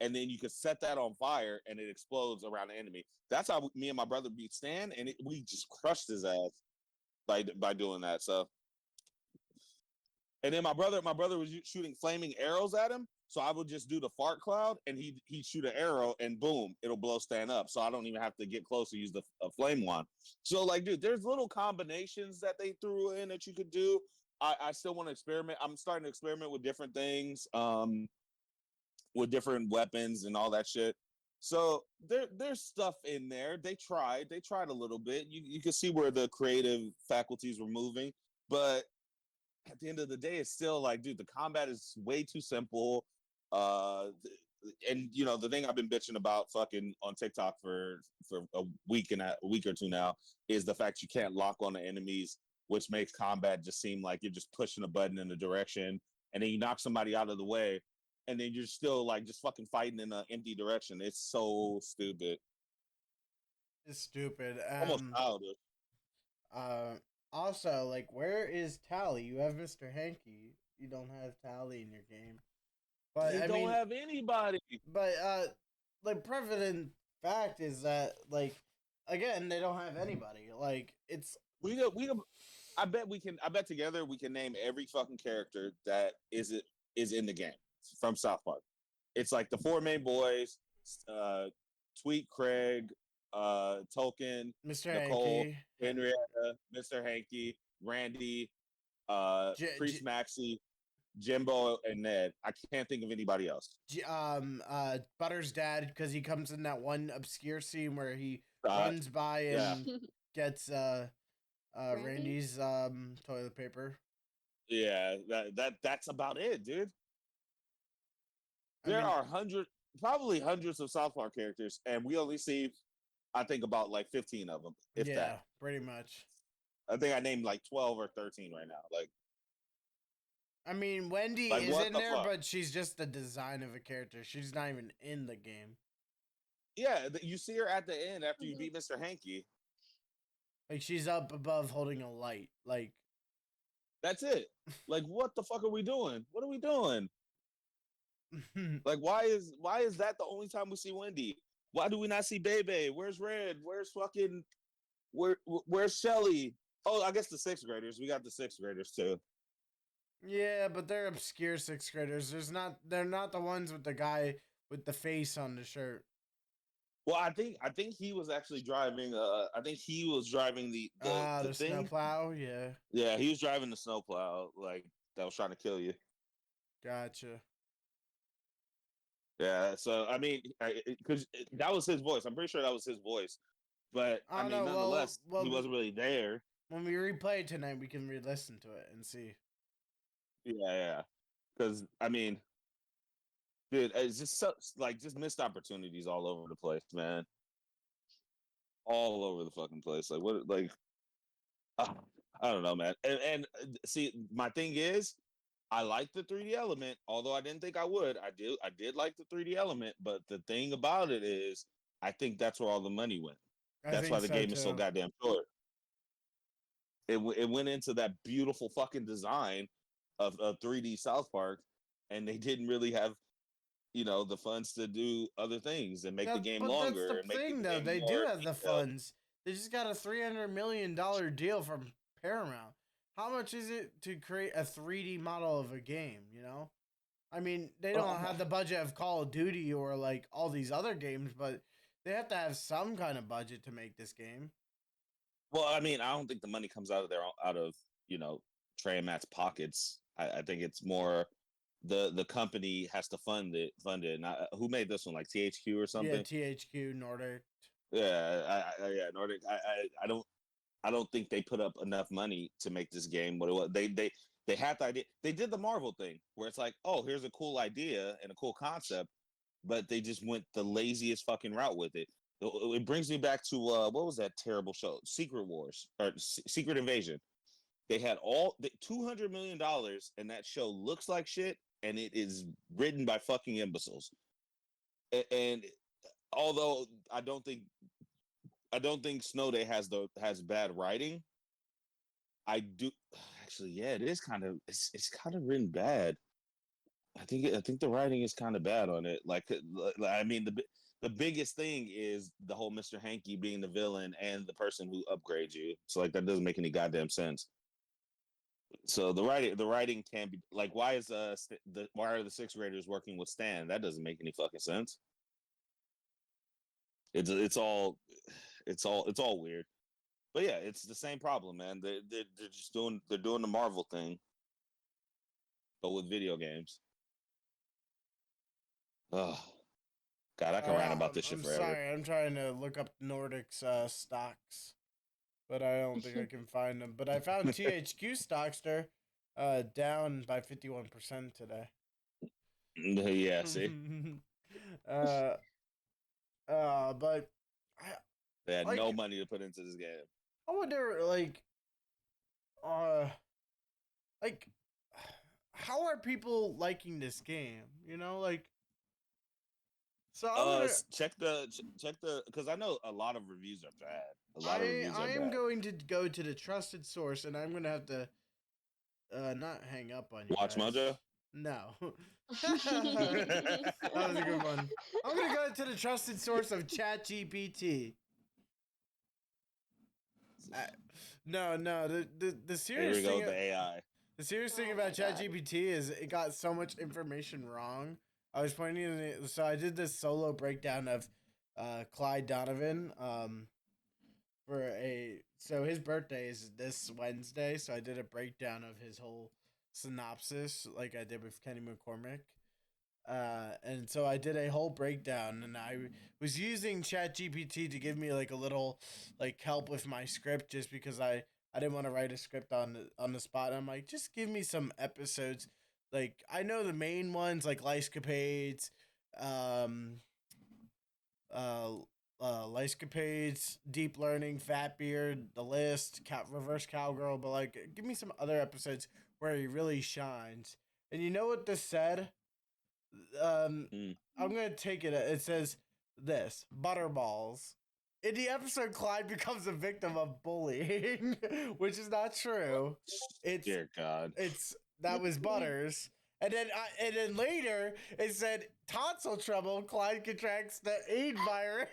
and then you can set that on fire and it explodes around the enemy. That's how me and my brother beat Stan, and we just crushed his ass by doing that. So, and then my brother was shooting flaming arrows at him. So I would just do the fart cloud, and he'd shoot an arrow, and boom, it'll blow Stan up. So I don't even have to get close to use the flame wand. So like, dude, there's little combinations that they threw in that you could do. I still want to experiment. I'm starting to experiment with different things, with different weapons and all that shit. So there's stuff in there. They tried a little bit. You can see where the creative faculties were moving, but at the end of the day, it's still like, dude, the combat is way too simple. And you know, the thing I've been bitching about fucking on TikTok for a week or two now is the fact you can't lock on the enemies, which makes combat just seem like you're just pushing a button in a direction, and then you knock somebody out of the way, and then you're still like just fucking fighting in an empty direction. It's so stupid. It's stupid. Almost childish. Also, like, where is Tally? You have Mr. Hanky. You don't have Tally in your game. But They don't have anybody. But like, prevalent fact is that, like, again, they don't have anybody. Like, it's I bet together we can name every fucking character that is in the game from South Park. It's like the four main boys, Tweet, Craig, Tolkien, Mr. Nicole, Hanky, Henrietta, Mr. Hanky, Randy, Priest Maxie, Jimbo, and Ned. I can't think of anybody else. Butter's dad, because he comes in that one obscure scene where he runs by and gets Randy's toilet paper. Yeah, that's about it, dude. There are probably hundreds of South Park characters, and we only see, I think, about like 15 of them. If that, pretty much. I think I named like 12 or 13 right now. Like, I mean, Wendy like, is in there, fuck? but she's just the design of a character. She's not even in the game. Yeah, you see her at the end after you beat Mr. Hanky. Like, she's up above holding a light. Like, that's it. Like, what the fuck are we doing? What are we doing? Like, why is that the only time we see Wendy? Why do we not see Bebe? Where's Red? Where's Shelly? Oh, I guess the sixth graders. We got the sixth graders too. Yeah, but they're obscure sixth graders. They're not the ones with the guy with the face on the shirt. Well, I think he was actually driving. I think he was driving the snowplow. Yeah. Yeah, he was driving the snowplow, like that was trying to kill you. Gotcha. Yeah, so I mean, because that was his voice. I'm pretty sure that was his voice, but I mean, nonetheless, he wasn't really there. When we replay it tonight, we can re-listen to it and see. Yeah, because I mean, dude, it's just just missed opportunities all over the place, man. All over the fucking place. Like what? Like I don't know, man. And see, my thing is, I like the 3D element, although I didn't think I would. I did like the 3D element, but the thing about it is, I think that's where all the money went. That's why the game is so goddamn short. It went into that beautiful fucking design of 3D South Park, and they didn't really have, the funds to do other things and make the game longer. That's the thing, though. They do have the funds. They just got a $300 million deal from Paramount. How much is it to create a 3D model of a game, you know? I mean, they don't have the budget of Call of Duty or like all these other games, but they have to have some kind of budget to make this game. Well, I mean, I don't think the money comes out of Trey and Matt's pockets. I think it's more the company has to fund it. Not, who made this one? Like THQ or something? Yeah, THQ Nordic. Yeah, yeah, Nordic. I don't think they put up enough money to make this game what it was. They had the idea. They did the Marvel thing where it's like, oh, here's a cool idea and a cool concept, but they just went the laziest fucking route with it. It brings me back to what was that terrible show, Secret Wars or Secret Invasion. They had all the $200 million, and that show looks like shit, and it is written by fucking imbeciles. And although I don't think Snowday has bad writing, I do actually. Yeah, it is kind of it's kind of written bad. I think the writing is kind of bad on it. Like I mean, the biggest thing is the whole Mr. Hanky being the villain and the person who upgrades you. So like that doesn't make any goddamn sense. So the writing can be like, why are the sixth graders working with Stan? That doesn't make any fucking sense. It's all weird. But yeah, it's the same problem, man. They're just doing the Marvel thing, but with video games. Oh God, I can rant about this shit I'm forever. sorry, I'm trying to look up Nordic's stocks, but I don't think I can find them. But I found THQ stocks there, down by 51% today. Yeah, see, but they had like, no money to put into this game. I wonder, like, how are people liking this game? You know, like, so I'm gonna, check the because I know a lot of reviews are bad. A lot of reviews are I am bad. going to go to the trusted source, and I'm gonna have to not hang up on you Watch guys. Mojo. No. That was a good one. I'm gonna go to the trusted source of ChatGPT. No, the serious Here we go, thing. the AI. The serious thing Oh about my God. ChatGPT is it got so much information wrong. I was pointing to it, so I did this solo breakdown of Clyde Donovan. So his birthday is this Wednesday, so I did a breakdown of his whole synopsis like I did with Kenny McCormick. And so I did a whole breakdown, and I was using ChatGPT to give me like a little like help with my script, just because I didn't want to write a script on the spot. And I'm like, just give me some episodes. Like I know the main ones like Lyscapades, um, Lyscapades, Deep Learning, Fat Beard, The List, Reverse Cowgirl, but like give me some other episodes where he really shines. And you know what this said? I'm gonna take it. It says this Butterballs. In the episode, Clyde becomes a victim of bullying, which is not true. Dear God. That was Butters. And then later it said tonsil trouble. Clyde contracts the AIDS virus.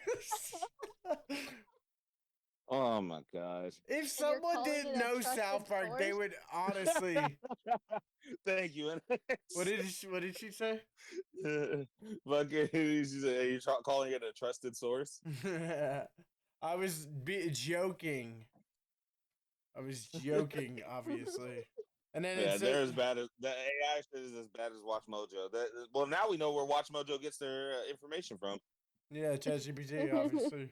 Oh my gosh. If you're someone calling didn't it a know trusted South Park, they source? would honestly. Thank you. What did she say? Fucking, she said, you're calling it a trusted source? I was joking. I was joking, obviously. And then Yeah, it they're said, as bad as the AI shit is as bad as Watch Mojo. Well, now we know where Watch Mojo gets their information from. yeah, ChatGPT, obviously.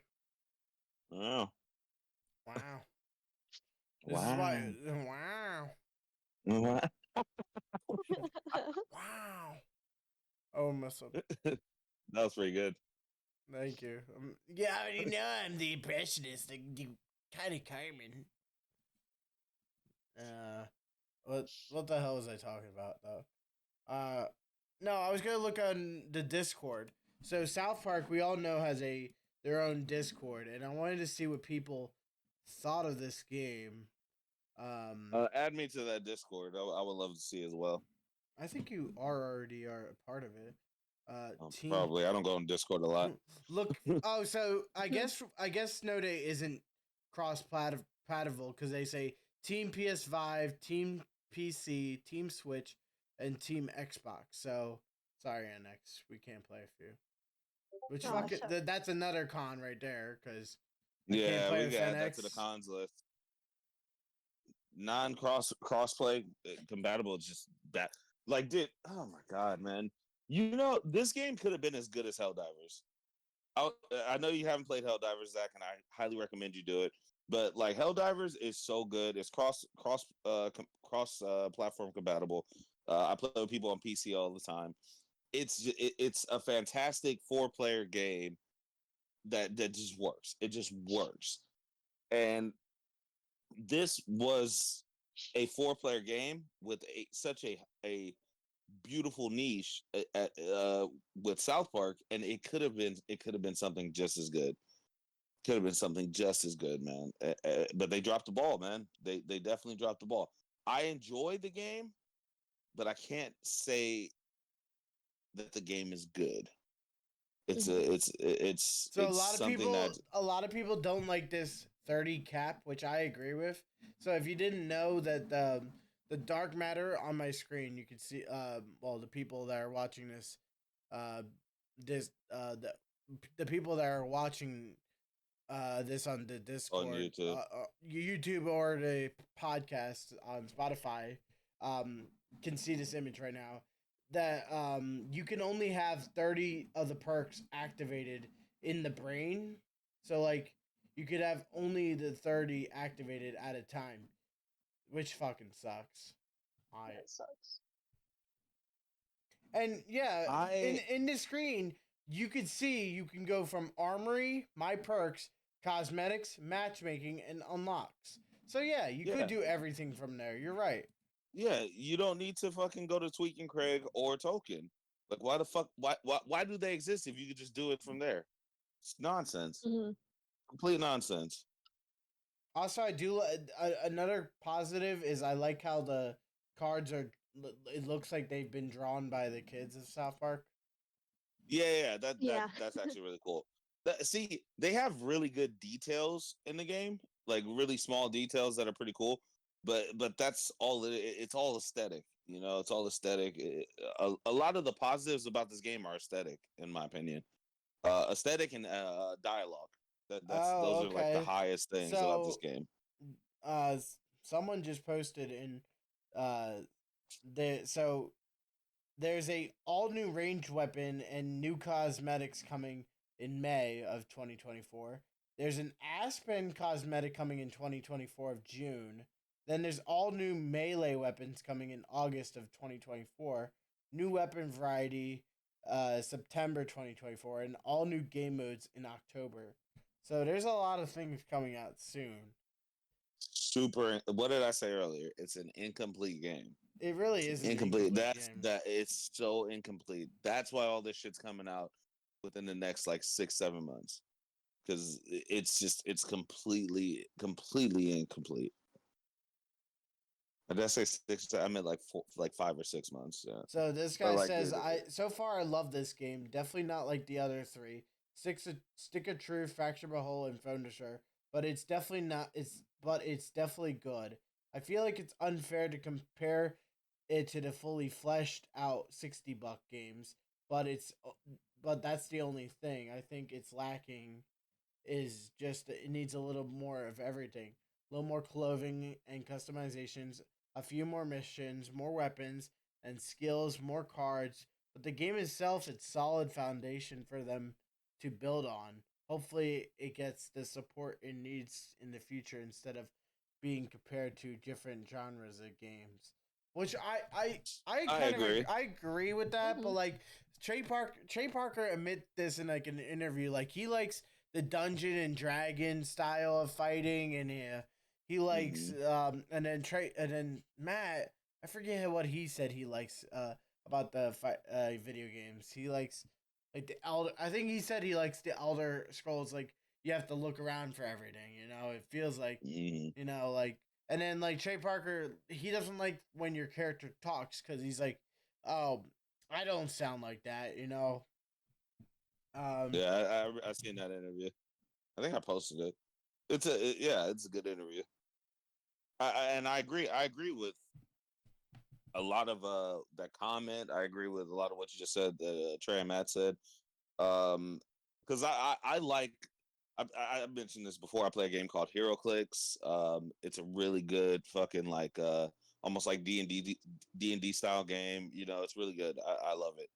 Oh. Wow. This Wow. is why. Wow. Wow. Wow. Oh, mess up. That was pretty good. Thank you. Yeah, I already know I'm the impressionist, the kind of Carmen. What the hell was I talking about though? No, I was gonna look on the Discord. So South Park, we all know, has their own Discord, and I wanted to see what people thought of this game. Add me to that Discord. I would love to see as well. I think you already are a part of it. Team. Probably. I don't go on Discord a lot. Look. Oh, so I guess Snow Day isn't cross-platform because they say Team PS5, Team PC, Team Switch, and Team Xbox. So sorry, NX, we can't play with you. Which Oh, fucking so- that's another con right there because I can't Yeah, play we with got that to the NX. cons list. Non-crossplay compatible, just bad. Like, dude, oh my god, man! You know, this game could have been as good as Helldivers. I know you haven't played Helldivers, Zach, and I highly recommend you do it. But like, Helldivers is so good. It's cross platform compatible. I play with people on PC all the time. It's a fantastic 4-player game that just works. It just works. And this was a 4-player game with such a beautiful niche with South Park, and it could have been something just as good. Could have been something just as good, man. But they dropped the ball, man. They definitely dropped the ball. I enjoyed the game, but I can't say that the game is good. It's So something that a lot of people don't like this 30 cap, which I agree with. So if you didn't know that the dark matter on my screen, you can see well, the people that are watching this uh this the people that are watching this on the Discord, on YouTube. YouTube or the podcast on Spotify, can see this image right now. That you can only have 30 of the perks activated in the brain. So like you could have only the 30 activated at a time, which fucking sucks. That sucks. And yeah, I in the screen, you could see you can go from armory, my perks, cosmetics, matchmaking, and unlocks. So yeah, you could yeah. do everything from there. You're right. Yeah, you don't need to fucking go to Tweak and Craig or Token. Like, why the fuck? Why do they exist if you could just do it from there? It's nonsense. Mm-hmm. Complete nonsense. Also, I do another positive is I like how the cards are. It looks like they've been drawn by the kids of South Park. Yeah, Yeah. that's actually really cool. See, they have really good details in the game, like really small details that are pretty cool. But that's all. It's all aesthetic. You know, it's all aesthetic. A lot of the positives about this game are aesthetic, in my opinion. Aesthetic and dialogue. Oh, Those are like the okay. highest things about this So, game. someone just posted in, uh, so there's a all new ranged weapon and new cosmetics coming in May of 2024. There's an Aspen cosmetic coming in 2024 of June. Then there's all new melee weapons coming in August of 2024. New weapon variety September 2024 and all new game modes in October. So there's a lot of things coming out soon. Super. What did I say earlier? It's an incomplete game. It really is an Incomplete. incomplete That's game. that. It's so incomplete. That's why all this shit's coming out within the next like 6-7 months, because it's completely incomplete. Did I say 6? I meant like 5 or 6 months. Yeah, So this but guy like says, "I so far I love this game. Definitely not like the other three. Stick of Truth, Fracture Hole, and Phone Destroyer. But it's definitely not. It's definitely good. I feel like it's unfair to compare it to the fully fleshed out $60 games. But that's the only thing I think it's lacking is just it needs a little more of everything. A little more clothing and customizations, a few more missions, more weapons and skills, more cards. But the game itself, it's solid foundation for them to build on. Hopefully, it gets the support it needs in the future instead of being compared to different genres of games. Which I I kind of agree. I agree with that, but Mm-hmm. like Trey Parker admit this in like an interview, like he likes the Dungeon and Dragon style of fighting, and he likes Mhm. and then Matt, I forget what he said he likes about the video games. He likes like the Elder. I think he said he likes the Elder Scrolls. Like you have to look around for everything. You know, it feels like Mhm. like. And then like Trey Parker, he doesn't like when your character talks because he's like, oh, I don't sound like that. You know. Um, Yeah, I seen that interview. I think I posted it. It's a good interview. And I agree. I agree with a lot of that comment. I agree with a lot of what you just said that Trey and Matt said. Because I like I mentioned this before. I play a game called Hero Clicks. It's a really good fucking like almost like D&D style game. You know, it's really good. I love it.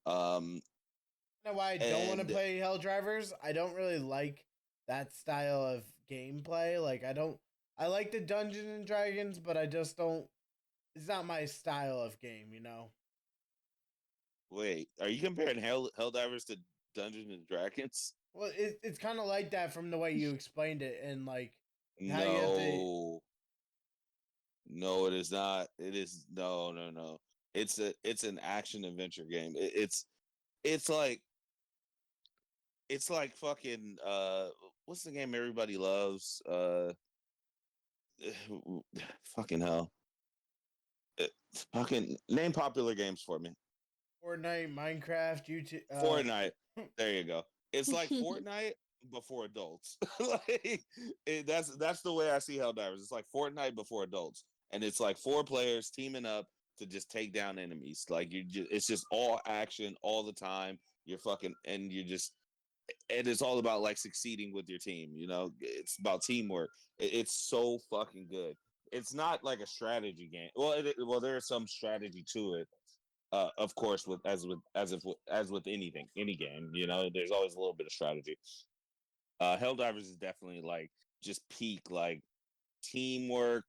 You know why I don't want to And play Helldivers? I don't really like that style of gameplay. Like I like the Dungeons and Dragons, but I just don't. It's not my style of game, you know. wait, are you comparing Helldivers to Dungeons and Dragons? Well, it's kind of like that from the way you explained it, and like how you have to. No, no, it is not. It is no. It's an action adventure game. It's like it's like fucking what's the game everybody loves? Fucking hell. Uh, Fucking name popular games for me. Fortnite, Minecraft, YouTube. Fortnite. There you go. It's like Fortnite before adults. Like that's the way I see Helldivers. It's like Fortnite before adults, and it's like 4 players teaming up to just take down enemies. Like it's just all action all the time. You're fucking, and you're just, and it's all about like succeeding with your team. You know, it's about teamwork. It's so fucking good. It's not like a strategy game. Well, there is some strategy to it, of course, as with anything, any game, you know, there's always a little bit of strategy. Helldivers is definitely like just peak like teamwork,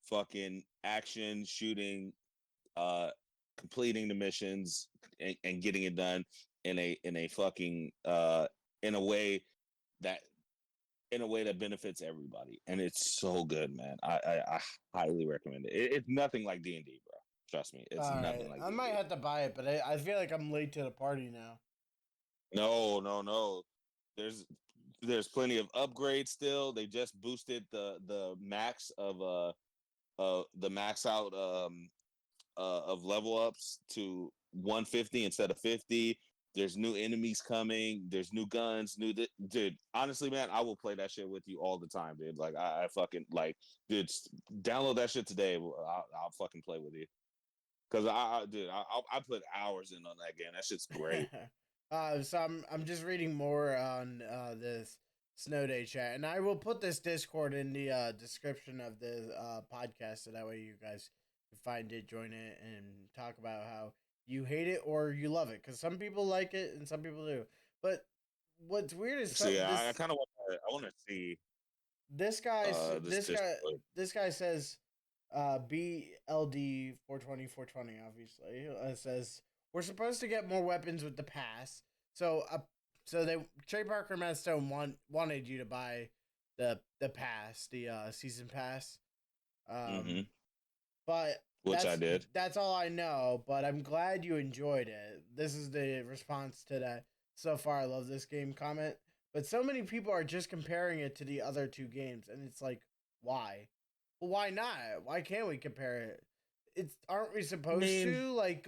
fucking action, shooting, uh, completing the missions and getting it done in a fucking in a way that in a way that benefits everybody, and it's so good, man. I highly recommend it. It's nothing like D&D, bro. Trust me, it's All nothing right, like I D&D. might have to buy it, but I feel like I'm late to the party now. No. There's plenty of upgrades still. They just boosted the max of the max out of level ups to 150 instead of 50. There's new enemies coming. There's new guns. Dude. Honestly, man, I will play that shit with you all the time, dude. Like I fucking like, dude. Download that shit today. I'll fucking play with you. Cause dude, I put hours in on that game. That shit's great. So I'm just reading more on this Snow Day chat, and I will put this Discord in the description of the podcast, so that way you guys can find it, join it, and talk about how you hate it or you love it. Because some people like it and some people do. But what's weird is See, I kind of want to see this guy this Discord. this guy says BLD 420 obviously says we're supposed to get more weapons with the pass. So they Trey Parker and Matt Stone wanted you to buy the pass, the season pass. Mm-hmm. But Which I did. That's all I know, but I'm glad you enjoyed it. This is the response to that. So far I love this game comment. But so many people are just comparing it to the other 2 games, and it's like, why? Well, why not? Why can't we compare it? It's aren't we supposed to like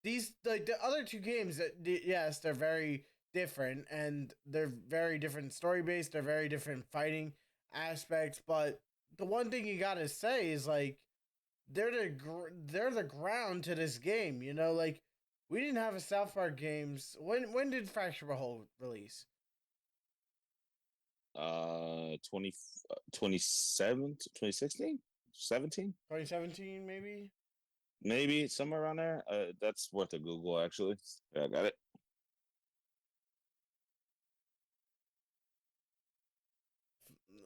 these like the other 2 games that yes, they're very different and they're very different story based, they're very different fighting aspects, but the one thing you got to say is like they're the ground to this game, you know, like we didn't have a South Park games. When did Fracture Behold release? 20, 2016, 17, 2017 maybe. maybe somewhere around there. That's worth a Google, actually. Yeah, I got it.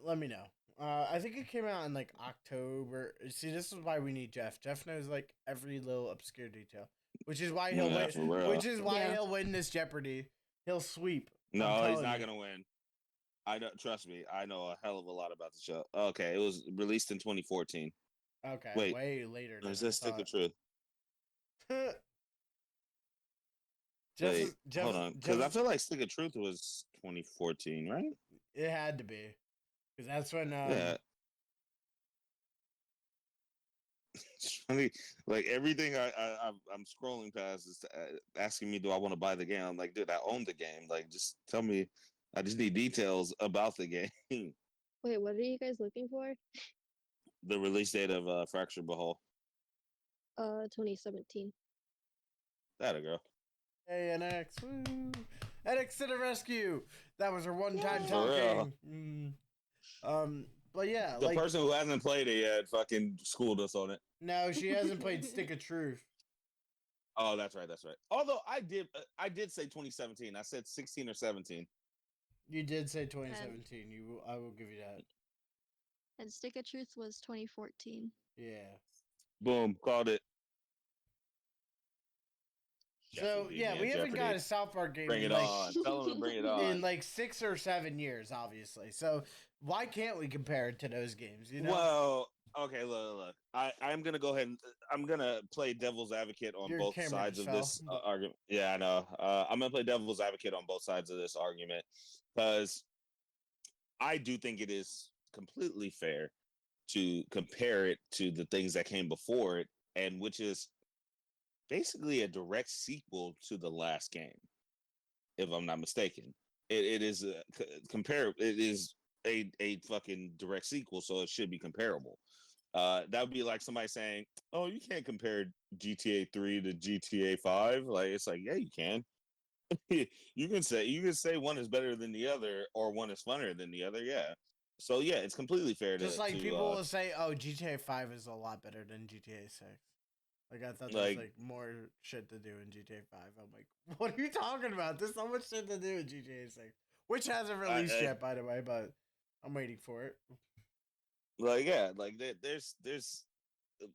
Let me know. I think it came out in like October. See, this is why we need Jeff. Jeff knows like every little obscure detail, which is why he'll Yeah, win. for real. Which is why he'll win this Jeopardy. He'll sweep. No, he's not gonna win. I don't trust me. I know a hell of a lot about the show. Okay, it was released in 2014. Okay, Wait, way later. or is this Stick of Truth? Wait, hold on, because I feel like Stick of Truth was 2014, right? It had to be, because that's when. Yeah. It's funny, like everything I'm scrolling past is asking me, do I want to buy the game? I'm like, dude, I own the game. Like, just tell me. I just need details about the game. Wait, what are you guys looking for? The release date of Fractured Behold. 2017. That'll go. Hey, NX. Woo. NX to the rescue. That was her one-time Yay. For real. talking. But yeah, The like, person who hasn't played it yet fucking schooled us on it. no, she hasn't played Stick of Truth. Oh, that's right. That's right. Although I did say 2017. I said 16 or 17. You did say 2017. I will give you that. And Stick of Truth was 2014. Yeah. Boom, called it. So Jeopardy, yeah, man, we haven't Jeopardy. got a South Park game Bring in it like on. Tell them to bring it on. in like 6 or 7 years, obviously. So why can't we compare it to those games? You know, Well, okay, look. I'm gonna go ahead and I'm gonna play devil's advocate on Your both camera sides just of this fell. argument. Yeah, I know. I'm gonna play devil's advocate on both sides of this argument because I do think it is completely fair to compare it to the things that came before it, and which is basically a direct sequel to the last game, if I'm not mistaken. It is it is a fucking direct sequel, so it should be comparable. That would be like somebody saying, "Oh, you can't compare GTA 3 to GTA 5." Like it's like, yeah, you can. You can say one is better than the other, or one is funner than the other. Yeah. So yeah, it's completely fair just like to people will say, "Oh, GTA 5 is a lot better than GTA 6." Like I thought there's like like more shit to do in GTA 5. I'm like, what are you talking about? There's so much shit to do in GTA 6, which hasn't released I yet, by the way, but I'm waiting for it. like yeah, like there's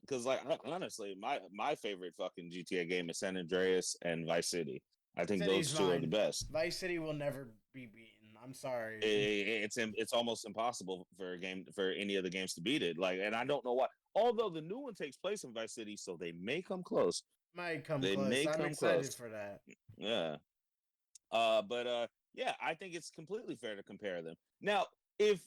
because like honestly, my favorite fucking GTA game is San Andreas and Vice City. I think City's those two are the mine. best. Vice City will never be beaten. I'm sorry. It's almost impossible for a game for any of the games to beat it. Like, and I don't know why. Although the new one takes place in Vice City, so they may come close. Might come They close. may I'm come excited close. for that. Yeah. But yeah, I think it's completely fair to compare them. Now, if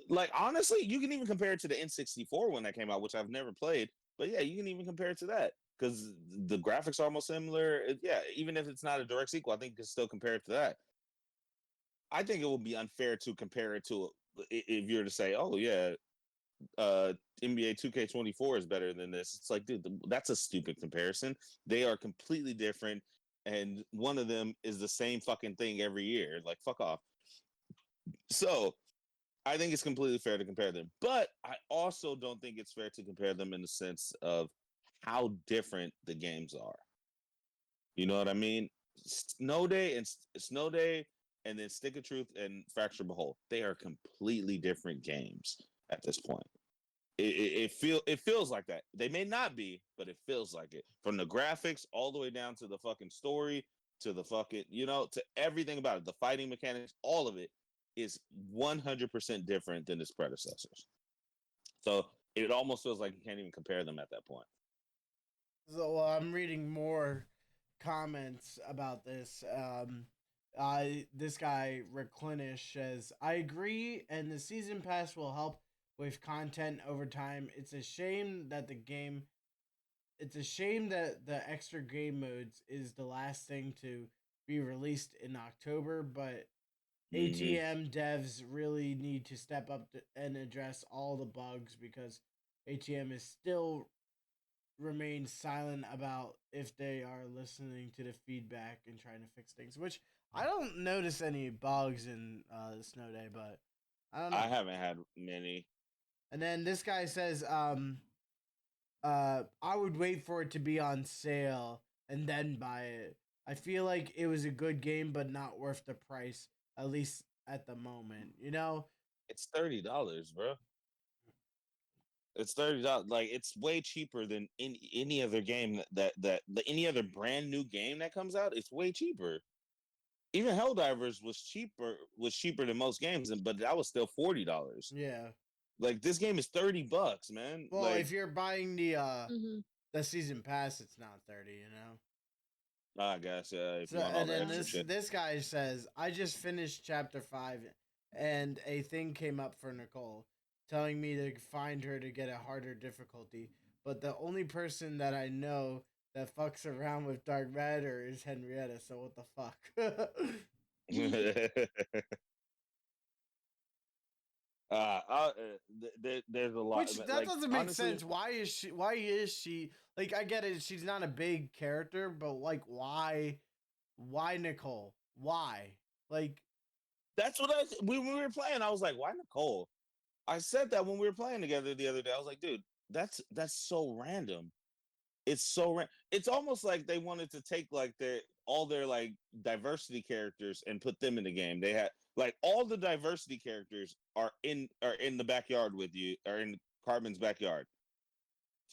like honestly, you can even compare it to the N64 one that came out, which I've never played. But yeah, you can even compare it to that because the graphics are almost similar. Yeah, even if it's not a direct sequel, I think you can still compare it to that. I think it would be unfair to compare it to if you're to say, "Oh yeah, NBA 2K24 is better than this." It's like, dude, that's a stupid comparison. They are completely different, and one of them is the same fucking thing every year. Like, fuck off. So I think it's completely fair to compare them, but I also don't think it's fair to compare them in the sense of how different the games are. You know what I mean? Snow Day, and then Stick of Truth and Fracture Behold. They are completely different games at this point. It feels like that. They may not be, but it feels like it. From the graphics all the way down to the fucking story, to the fucking to everything about it, the fighting mechanics, all of it is 100% different than its predecessors. So it almost feels like you can't even compare them at that point. So I'm reading more comments about this. This guy Reclinish says, "I agree, and the season pass will help with content over time. It's a shame that the extra game modes is the last thing to be released in October, but ATM devs really need to step up and address all the bugs because ATM is still remains silent about if they are listening to the feedback and trying to fix things. Which I don't notice any bugs in Snow Day, but I don't know. I haven't had many. And then this guy says, I would wait for it to be on sale and then buy it. I feel like it was a good game, but not worth the price, at least at the moment. You know, It's $30, bro. It's $30. Like it's way cheaper than any other game any other brand new game that comes out. It's way cheaper. Even Helldivers was cheaper than most games, but that was still $40. yeah. Like this game is $30, man. Well, Like if you're buying Hmm. the season pass, it's not 30. You know. I guess if So you want all and the then extra shit. this guy says, I just finished chapter 5 and a thing came up for Nicole telling me to find her to get a harder difficulty. But the only person that I know that fucks around with dark matter is Henrietta, so what the fuck? There's a lot. Which that like, doesn't make honestly, sense. Why is she? Why is she? Like, I get it. She's not a big character, but like, why? Why Nicole? Why? Like, that's what when we were playing. I was like, why Nicole? I said that when we were playing together the other day. I was like, dude, that's so random. It's so it's almost like they wanted to take like all their like diversity characters and put them in the game. They had like all the diversity characters are in the backyard with you, are in Carmen's backyard.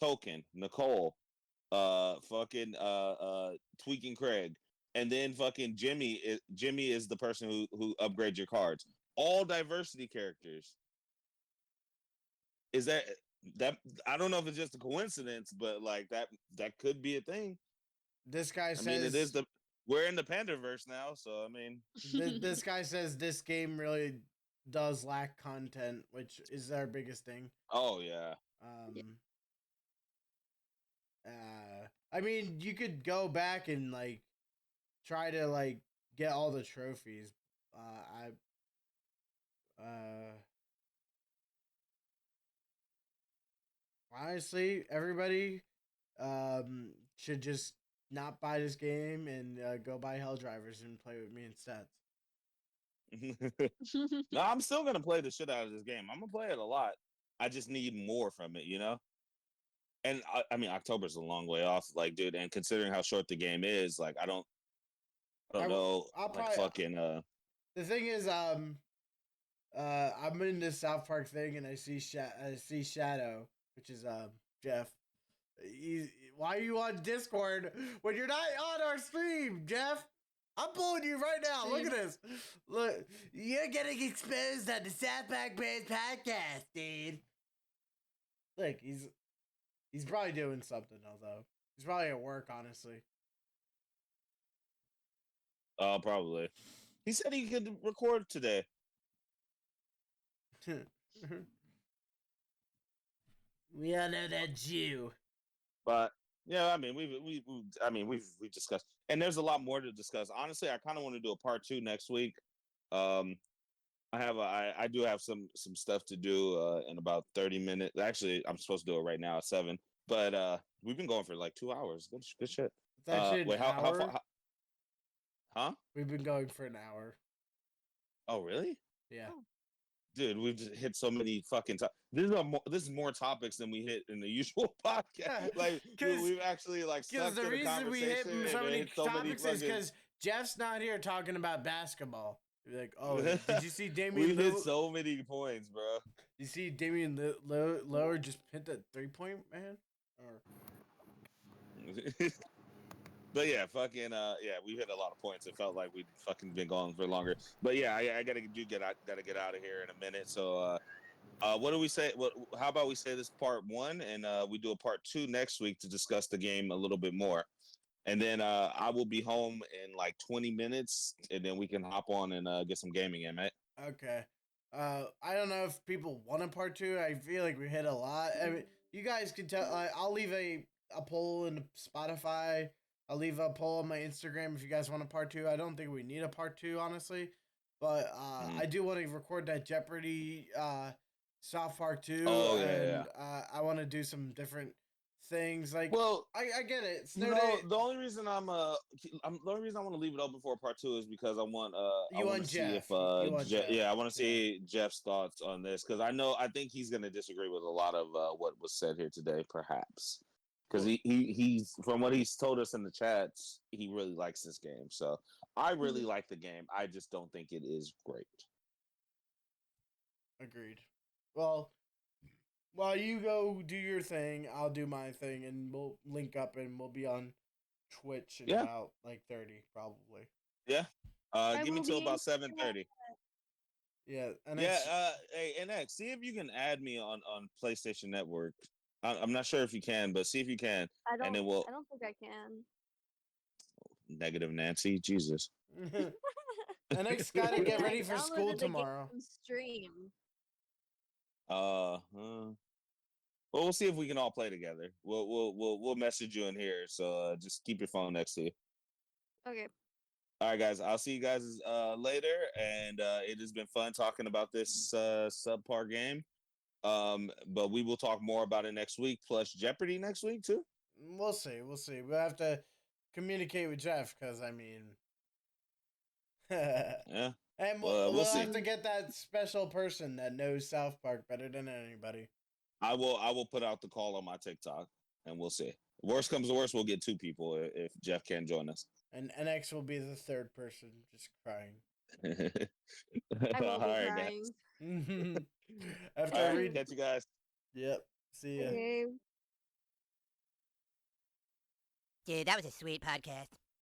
Token, Nicole, fucking Tweaking Craig, and then fucking Jimmy is the person who upgrades your cards. All diversity characters. Is that I don't know if it's just a coincidence, but like that could be a thing. this guy I mean, says we're in the Pandaverse now, so I mean, this guy says this game really does lack content, which is our biggest thing. oh yeah. Um, I mean, you could go back and like try to like get all the trophies. Honestly, everybody should just not buy this game and go buy Helldrivers and play with me instead. No, I'm still gonna play the shit out of this game. I'm gonna play it a lot. I just need more from it, you know. And I mean, October's a long way off, like, dude. And considering how short the game is, like, I don't know, I'll like, probably. fucking. The thing is, I'm in this South Park thing and I see Shadow, which is Jeff. Why are you on Discord when you're not on our stream, Jeff? I'm pulling you right now. Look at this. Look, you're getting exposed on the South Park Brains podcast, dude. Look, he's probably doing something, although he's probably at work, honestly. Probably. He said he could record today. We all know that Jew. But yeah, I mean, we've discussed, and there's a lot more to discuss. Honestly, I kind of want to do a part 2 next week. I do have some stuff to do in about 30 minutes. Actually, I'm supposed to do it right now at 7. But we've been going for like 2 hours. Good shit. It's actually an Wait, hour. how far? Huh? We've been going for an hour. Oh, really? Yeah. Dude, we've just hit so many fucking this is more topics than we hit in the usual podcast. Like, dude, we've actually like because stuck the to the reason we hit conversation so and many hit so many topics is fucking. because Jeff's not here talking about basketball. You're like, oh, did you see Damian? We hit so many points, bro. You see Damian Lower just hit that 3-point, man? Or But yeah, fucking yeah, we hit a lot of points. It felt like we'd fucking been going for longer. But yeah, I gotta get out of here in a minute. So what do we say? How about we say this part 1 and we do a part 2 next week to discuss the game a little bit more. And then I will be home in like 20 minutes, and then we can hop on and get some gaming in, mate. okay. I don't know if people want a part 2. I feel like we hit a lot. I mean, you guys can tell. I'll leave a poll in Spotify. I'll leave a poll on my Instagram if you guys want a part 2. I don't think we need a part 2, honestly. But I do want to record that Jeopardy South Park 2. Oh, and I want to do some different things. Like, well, I get it. the only reason I want to leave it open for part 2 is because I want to see if I want to see Jeff's thoughts on this, because I think he's going to disagree with a lot of what was said here today, perhaps. Because he's from what he's told us in the chats, he really likes this game. So I really like the game. I just don't think it is great. Agreed. Well, while you go do your thing, I'll do my thing, and we'll link up, and we'll be on Twitch in about like 30, probably. Yeah. Give me till about 7:30. Yeah. Hey, NX, see if you can add me on PlayStation Network. I'm not sure if you can, but see if you can. I don't and then I don't think I can. Negative Nancy, Jesus. NX gotta get ready for I school downloaded the game tomorrow. on stream. Well, we'll see if we can all play together. We'll message you in here. So just keep your phone next to you. Okay. All right, guys. I'll see you guys later, and it has been fun talking about this subpar game. But we will talk more about it next week. Plus Jeopardy next week too. We'll see. We'll see. We'll have to communicate with Jeff because I mean, Yeah. and we'll have to get that special person that knows South Park better than anybody. I will put out the call on my TikTok, and we'll see. Worst comes to worst, we'll get 2 people if Jeff can't join us. And NX will be the third person, just crying. I won't be All right, crying. After All I right, read, catch you guys. yep. See ya. Okay. Dude, that was a sweet podcast.